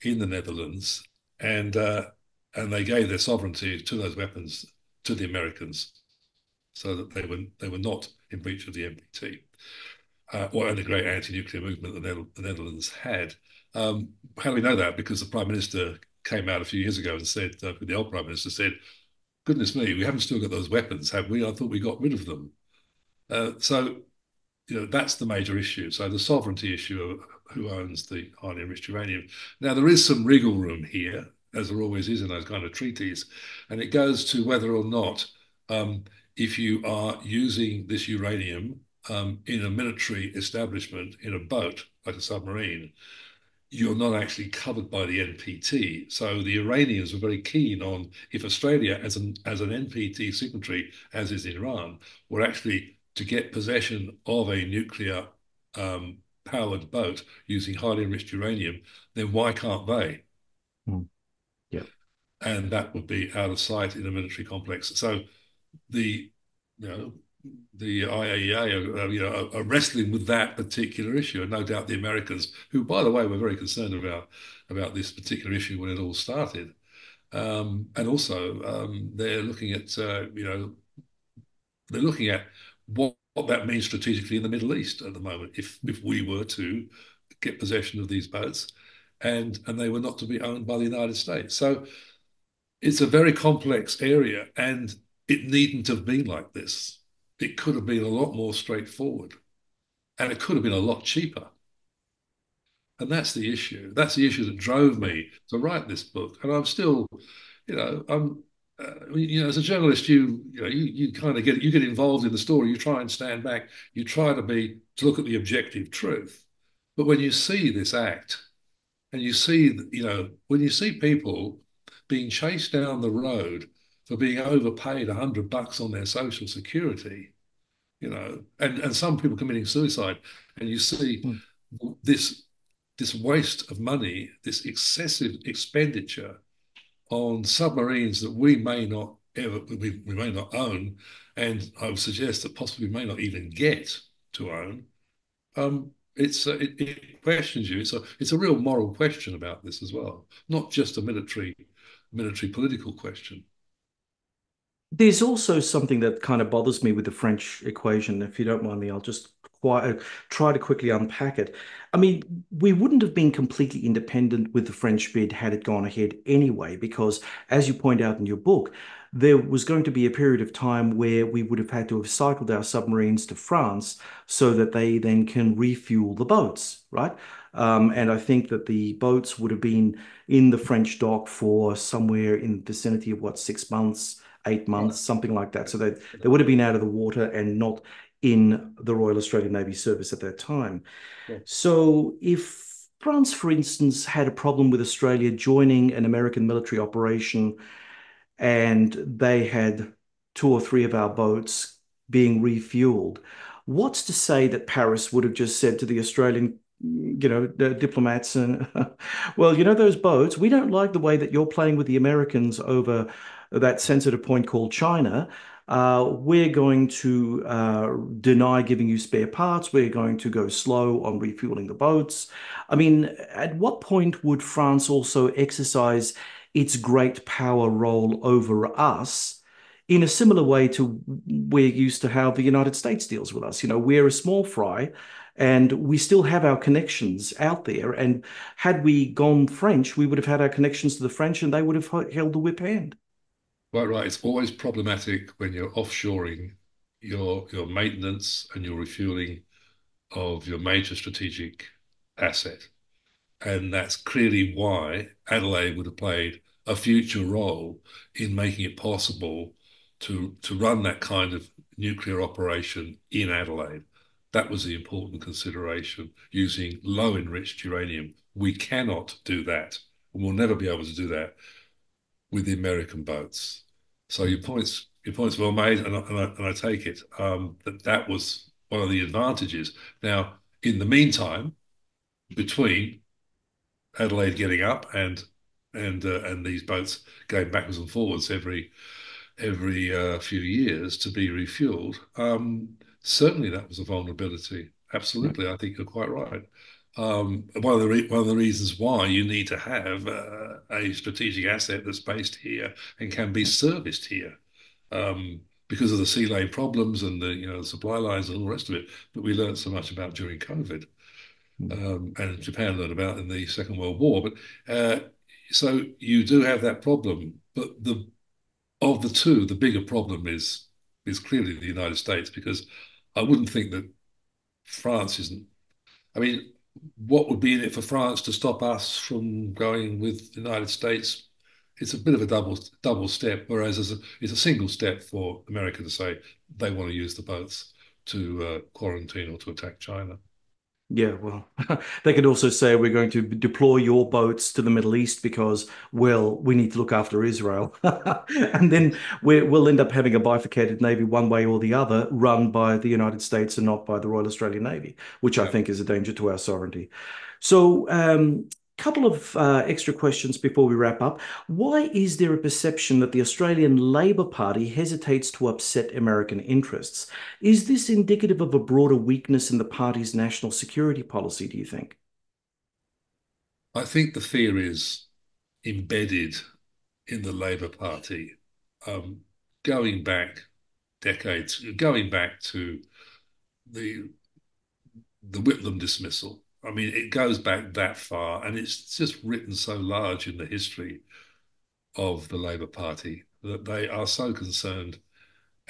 in the Netherlands, and and they gave their sovereignty to those weapons to the Americans, so that they were not in breach of the NPT or the great anti-nuclear movement the Netherlands had. How do we know that? Because the Prime Minister came out a few years ago and said, the old Prime Minister said, goodness me, we haven't still got those weapons, have we? I thought we got rid of them. So, you know, that's the major issue. So the sovereignty issue of who owns the highly enriched uranium. Now, there is some wriggle room here, as there always is in those kind of treaties, and it goes to whether or not, if you are using this uranium in a military establishment in a boat, like a submarine, you're not actually covered by the NPT. So the Iranians were very keen on if Australia, as an NPT signatory, as is Iran, were actually to get possession of a nuclear powered boat using highly enriched uranium, then why can't they? Mm. Yeah. And that would be out of sight in a military complex. So the you know the IAEA are wrestling with that particular issue, and no doubt the Americans, who by the way were very concerned about this particular issue when it all started, and also they're looking at they're looking at what that means strategically in the Middle East at the moment if we were to get possession of these boats, and they were not to be owned by the United States. So it's a very complex area, and it needn't have been like this. It could have been a lot more straightforward, and it could have been a lot cheaper. And that's the issue. That's the issue that drove Yeah. me to write this book. And I'm still, I'm, as a journalist, you kind of get involved in the story. You try and stand back. You try to look at the objective truth. But when you see this act, and you see, when you see people being chased down the road for being overpaid $100 on their social security, and some people committing suicide, and you see Mm. this this waste of money, this excessive expenditure on submarines that we may not ever, we may not own, and I would suggest that possibly we may not even get to own. It questions you. It's a real moral question about this as well, not just a military political question. There's also something that kind of bothers me with the French equation. If you don't mind me, I'll just try to quickly unpack it. I mean, we wouldn't have been completely independent with the French bid had it gone ahead anyway, because as you point out in your book, there was going to be a period of time where we would have had to have cycled our submarines to France so that they then can refuel the boats, right? And I think that the boats would have been in the French dock for somewhere in the vicinity of what, 6 months, 8 months, Right. something like that. So they would have been out of the water and not in the Royal Australian Navy service at that time. Yeah. So if France, for instance, had a problem with Australia joining an American military operation and they had two or three of our boats being refueled, what's to say that Paris would have just said to the Australian, the diplomats and, well, those boats, we don't like the way that you're playing with the Americans over that sensitive point called China. We're going to deny giving you spare parts. We're going to go slow on refueling the boats. I mean, at what point would France also exercise its great power role over us in a similar way to we're used to how the United States deals with us? We're a small fry and we still have our connections out there. And had we gone French, we would have had our connections to the French and they would have held the whip hand. Right, right. It's always problematic when you're offshoring your maintenance and your refueling of your major strategic asset. And that's clearly why Adelaide would have played a future role in making it possible to run that kind of nuclear operation in Adelaide. That was the important consideration, using low enriched uranium. We cannot do that, and we'll never be able to do that with the American boats. So your point's well made, and I take it that was one of the advantages. Now, in the meantime, between Adelaide getting up and these boats going backwards and forwards every few years to be refueled. Certainly, that was a vulnerability. Absolutely, I think you're quite right. One of the reasons why you need to have a strategic asset that's based here and can be serviced here, because of the sea lane problems and the supply lines and all the rest of it that we learned so much about during COVID, and Japan learned about in the Second World War. But so you do have that problem, but of the two, the bigger problem is clearly the United States, because I wouldn't think that France isn't. I mean, what would be in it for France to stop us from going with the United States? It's a bit of a double step, whereas it's a single step for America to say they want to use the boats to quarantine or to attack China. Yeah, well, they could also say we're going to deploy your boats to the Middle East because, well, we need to look after Israel. And then we'll end up having a bifurcated navy one way or the other, run by the United States and not by the Royal Australian Navy, which I Yeah. think is a danger to our sovereignty. So, couple of extra questions before we wrap up. Why is there a perception that the Australian Labor Party hesitates to upset American interests? Is this indicative of a broader weakness in the party's national security policy, do you think? I think the fear is embedded in the Labour Party, um, going back decades, going back to the the Whitlam dismissal. I mean, it goes back that far, and it's just written so large in the history of the Labour Party that they are so concerned,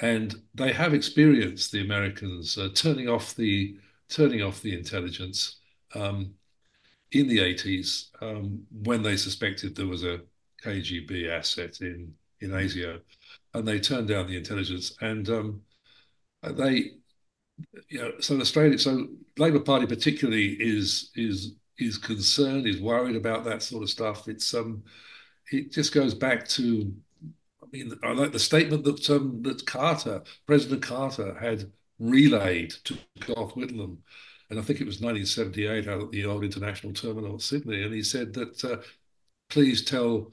and they have experienced the Americans turning off the intelligence in the 80s, when they suspected there was a KGB asset in Asia, and they turned down the intelligence, and they so Australia, so Labour Party particularly is concerned, is worried about that sort of stuff. It just goes back to, I mean, I like the statement that President Carter had relayed to Gough Whitlam, and I think it was 1978 out at the old international terminal at Sydney, and he said that please tell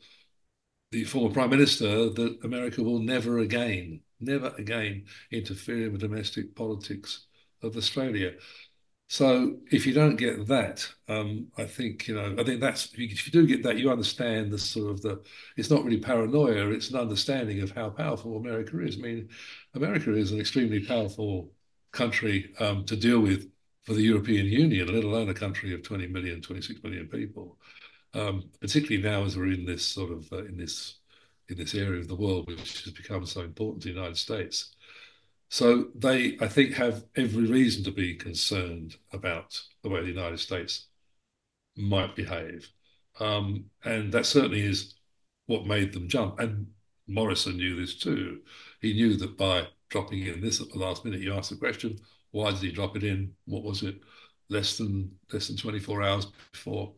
the former Prime Minister that America will never again interfere in the domestic politics of Australia. So if you don't get that, I think I think that's if you do get that, you understand the sort of the. It's not really paranoia; it's an understanding of how powerful America is. I mean, America is an extremely powerful country to deal with for the European Union, let alone a country of 20 million, 26 million people. Particularly now as we're in this sort of in this area of the world which has become so important to the United States. So they, I think, have every reason to be concerned about the way the United States might behave. And that certainly is what made them jump. And Morrison knew this too. He knew that by dropping in this at the last minute, you asked the question, why did he drop it in? What was it? Less than 24 hours before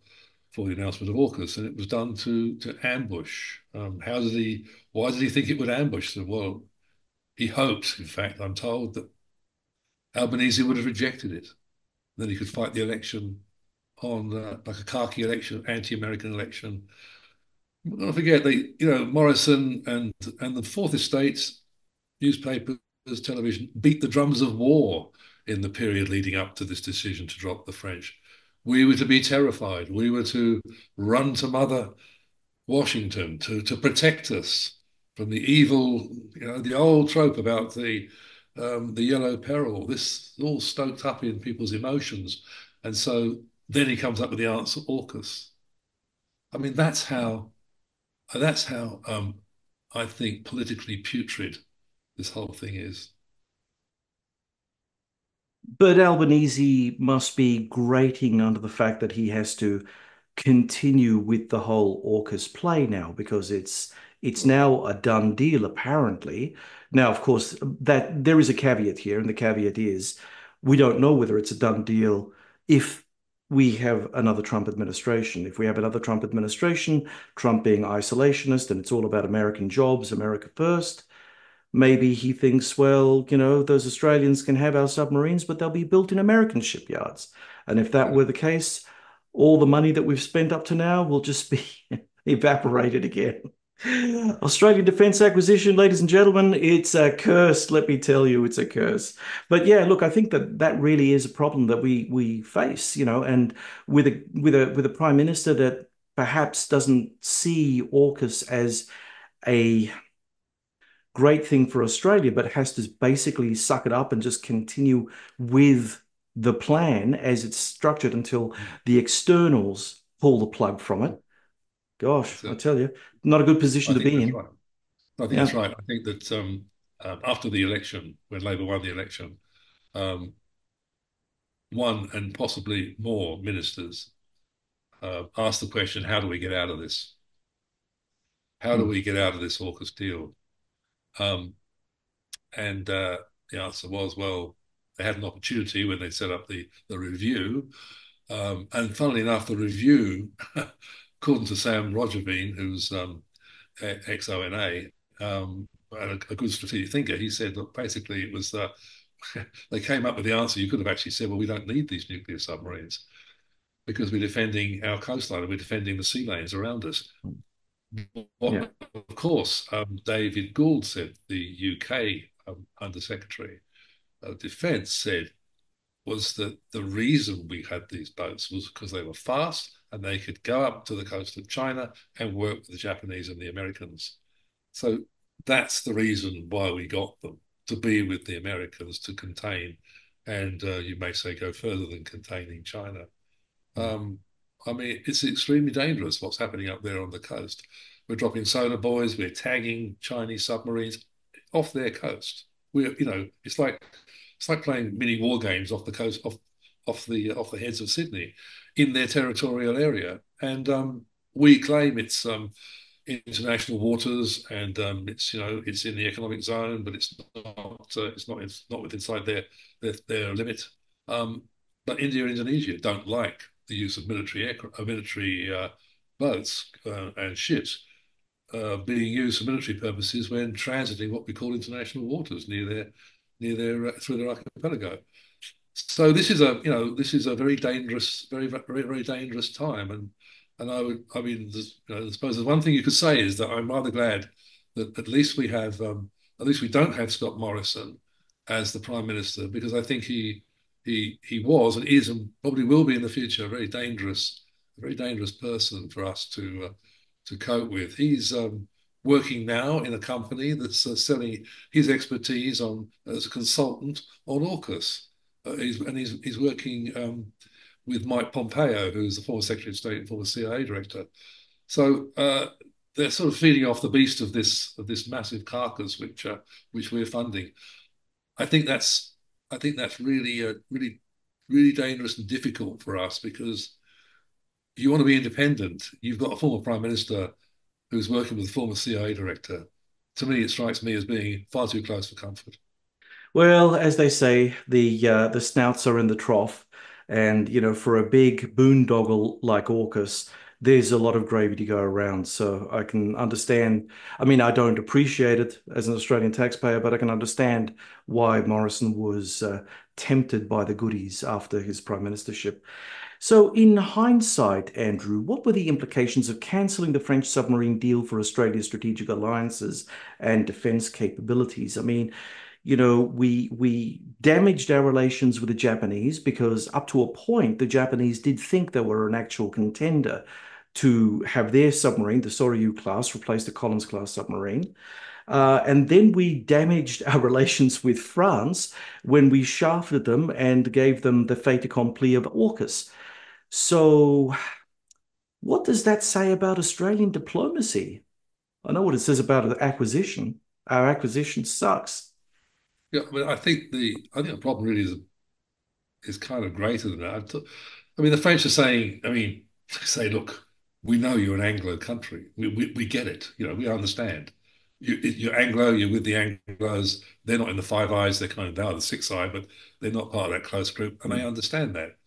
the announcement of AUKUS, and it was done to ambush. Why did he think it would ambush them? Well, he hoped, in fact, I'm told, that Albanese would have rejected it. Then he could fight the election on like a khaki election, anti-American election. Don't forget, Morrison and the Fourth Estate's newspapers, television beat the drums of war in the period leading up to this decision to drop the French. We were to be terrified. We were to run to Mother Washington to protect us from the evil, the old trope about the yellow peril. This is all stoked up in people's emotions, and so then he comes up with the answer, AUKUS. I mean, that's how I think politically putrid this whole thing is. But Albanese must be grating under the fact that he has to continue with the whole AUKUS play now because it's now a done deal apparently. Now, of course, that there is a caveat here, and the caveat is we don't know whether it's a done deal if we have another Trump administration. If we have another Trump administration, Trump being isolationist and it's all about American jobs, America first, maybe he thinks, well, those Australians can have our submarines, but they'll be built in American shipyards. And if that Yeah. were the case, all the money that we've spent up to now will just be evaporated again. Australian defence acquisition, ladies and gentlemen, it's a curse. Let me tell you, it's a curse. But yeah, look, I think that that really is a problem that we face, and with a prime minister that perhaps doesn't see AUKUS as a great thing for Australia, but has to basically suck it up and just continue with the plan as it's structured until the externals pull the plug from it. Gosh, I So tell you, not a good position I to think be that's in. right. I think Yeah. that's right. I think that after the election, when Labor won the election, um, one and possibly more ministers asked the question, how do we get out of this? How do Mm. we get out of this AUKUS deal? Um, and the answer was, well, they had an opportunity when they set up the review. And funnily enough, the review, according to Sam Rogervine, who's ex-ONA, and a good strategic thinker, he said, look, basically it was they came up with the answer. You could have actually said, well, we don't need these nuclear submarines because we're defending our coastline and we're defending the sea lanes around us. Yeah. What, of course, David Gould said, the UK Under Secretary of Defence said, was that the reason we had these boats was because they were fast and they could go up to the coast of China and work with the Japanese and the Americans. So that's the reason why we got them, to be with the Americans, to contain, and you may say go further than containing China. Um, I mean, it's extremely dangerous what's happening up there on the coast. We're dropping sonar buoys, we're tagging Chinese submarines off their coast. It's like playing mini war games off the coast, off the heads of Sydney, in their territorial area, and we claim it's international waters, and it's in the economic zone, but it's not within inside their limit. Um, but India and Indonesia don't like the use of military boats and ships being used for military purposes when transiting what we call international waters near their through their archipelago. So this is a very dangerous, very very very dangerous time, and And I mean, I suppose the one thing you could say is that I'm rather glad that at least at least we don't have Scott Morrison as the Prime Minister, because I think he was and is and probably will be in the future a very dangerous person for us to cope with. He's working now in a company that's selling his expertise on as a consultant on AUKUS. He's working with Mike Pompeo, who's the former Secretary of State and former CIA director. So they're sort of feeding off the beast of this massive carcass, which we're funding. I think that's I think that's really dangerous and difficult for us because you want to be independent. You've got a former prime minister who's working with a former CIA director. To me, it strikes me as being far too close for comfort. Well, as they say, the snouts are in the trough, and for a big boondoggle like AUKUS, there's a lot of gravy to go around. So I can understand. I mean, I don't appreciate it as an Australian taxpayer, but I can understand why Morrison was tempted by the goodies after his prime ministership. So, in hindsight, Andrew, what were the implications of cancelling the French submarine deal for Australia's strategic alliances and defence capabilities? I mean, we damaged our relations with the Japanese because up to a point, the Japanese did think they were an actual contender to have their submarine, the Soryu class, replace the Collins class submarine. And then we damaged our relations with France when we shafted them and gave them the fait accompli of AUKUS. So, what does that say about Australian diplomacy? I know what it says about the acquisition. Our acquisition sucks. Yeah, I mean, I think the problem really is kind of greater than that. I mean, the French are saying, I mean, say, look, we know you're an Anglo country. We get it. You know, we understand. You're Anglo. You're with the Anglos. They're not in the Five Eyes. They're kind of now the Six Eye, but they're not part of that close group, and they Mm. understand that.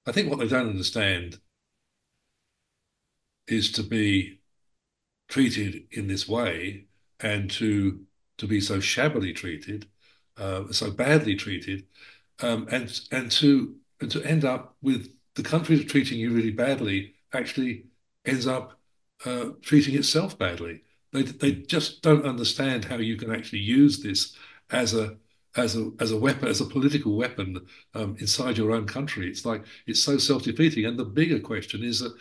I think what they don't understand is to be treated in this way and to be so shabbily treated, so badly treated, and to end up with the country that's treating you really badly actually ends up treating itself badly. They just don't understand how you can actually use this as a weapon, as a political weapon inside your own country. It's like it's so self-defeating. And the bigger question is that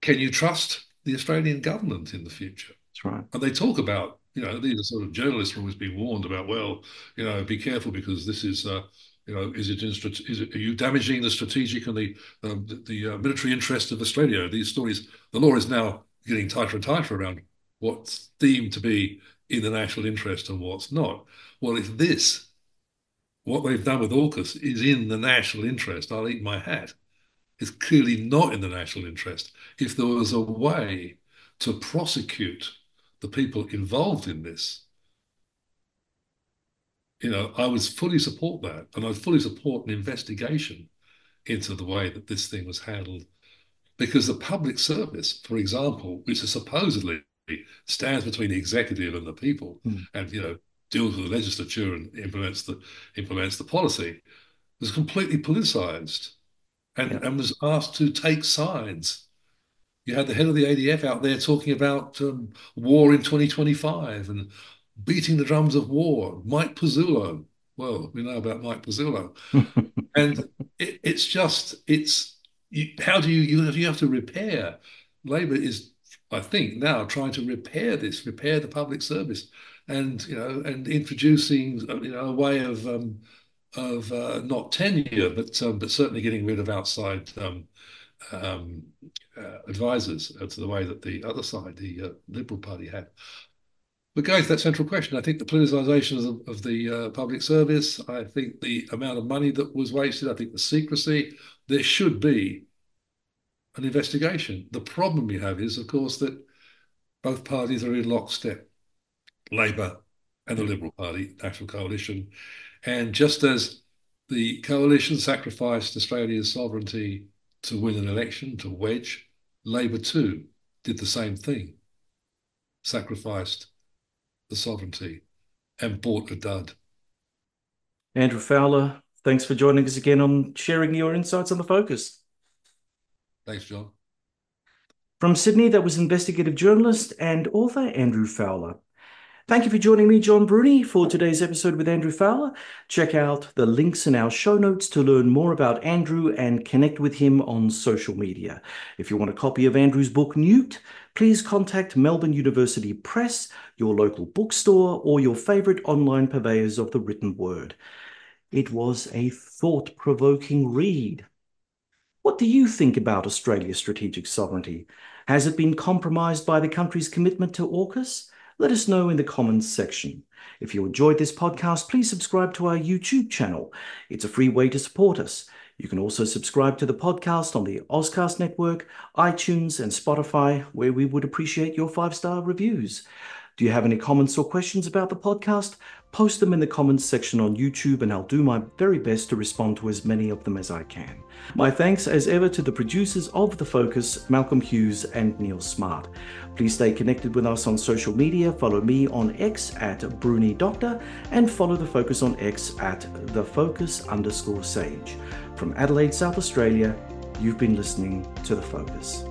can you trust the Australian government in the future? That's right. And they talk about, these are sort of journalists are always being warned about, well, be careful because this is, are you damaging the strategic and the military interest of Australia? These stories, the law is now getting tighter and tighter around what's deemed to be in the national interest and what's not. Well, if what they've done with AUKUS is in the national interest, I'll eat my hat. It's clearly not in the national interest. If there was a way to prosecute the people involved in this, I would fully support that. And I'd fully support an investigation into the way that this thing was handled. Because the public service, for example, which is supposedly stands between the executive and the people Mm. and, deals with the legislature and implements the policy, was completely politicized Yeah. and was asked to take sides. You had the head of the ADF out there talking about war in 2025 and beating the drums of war. Mike Pezzulo. Well, we know about Mike Pezzulo. And how do you have to repair? Labour is, I think, now trying to repair the public service, and introducing a way of not tenure, but certainly getting rid of outside um, advisors to the way that the other side, the Liberal Party, had. But going to that central question, I think the politicisation of the public service, I think the amount of money that was wasted, I think the secrecy, there should be an investigation. The problem we have is, of course, that both parties are in lockstep, Labour and the Liberal Party, National Coalition. And just as the coalition sacrificed Australia's sovereignty to win an election, to wedge, Labour too did the same thing, sacrificed the sovereignty and bought a dud. Andrew Fowler, thanks for joining us again on sharing your insights on the focus. Thanks, John. From Sydney, that was investigative journalist and author Andrew Fowler. Thank you for joining me, John Bruni, for today's episode with Andrew Fowler. Check out the links in our show notes to learn more about Andrew and connect with him on social media. If you want a copy of Andrew's book, Nuked, please contact Melbourne University Press, your local bookstore, or your favourite online purveyors of the written word. It was a thought-provoking read. What do you think about Australia's strategic sovereignty? Has it been compromised by the country's commitment to AUKUS? Let us know in the comments section. If you enjoyed this podcast, please subscribe to our YouTube channel. It's a free way to support us. You can also subscribe to the podcast on the Ozcast network, iTunes, and Spotify, where we would appreciate your 5-star reviews. Do you have any comments or questions about the podcast? Post them in the comments section on YouTube and I'll do my very best to respond to as many of them as I can. My thanks as ever to the producers of The Focus, Malcolm Hughes and Neil Smart. Please stay connected with us on social media. Follow me on X at BruniDoctor and follow The Focus on X at TheFocus_Sage. From Adelaide, South Australia, you've been listening to The Focus.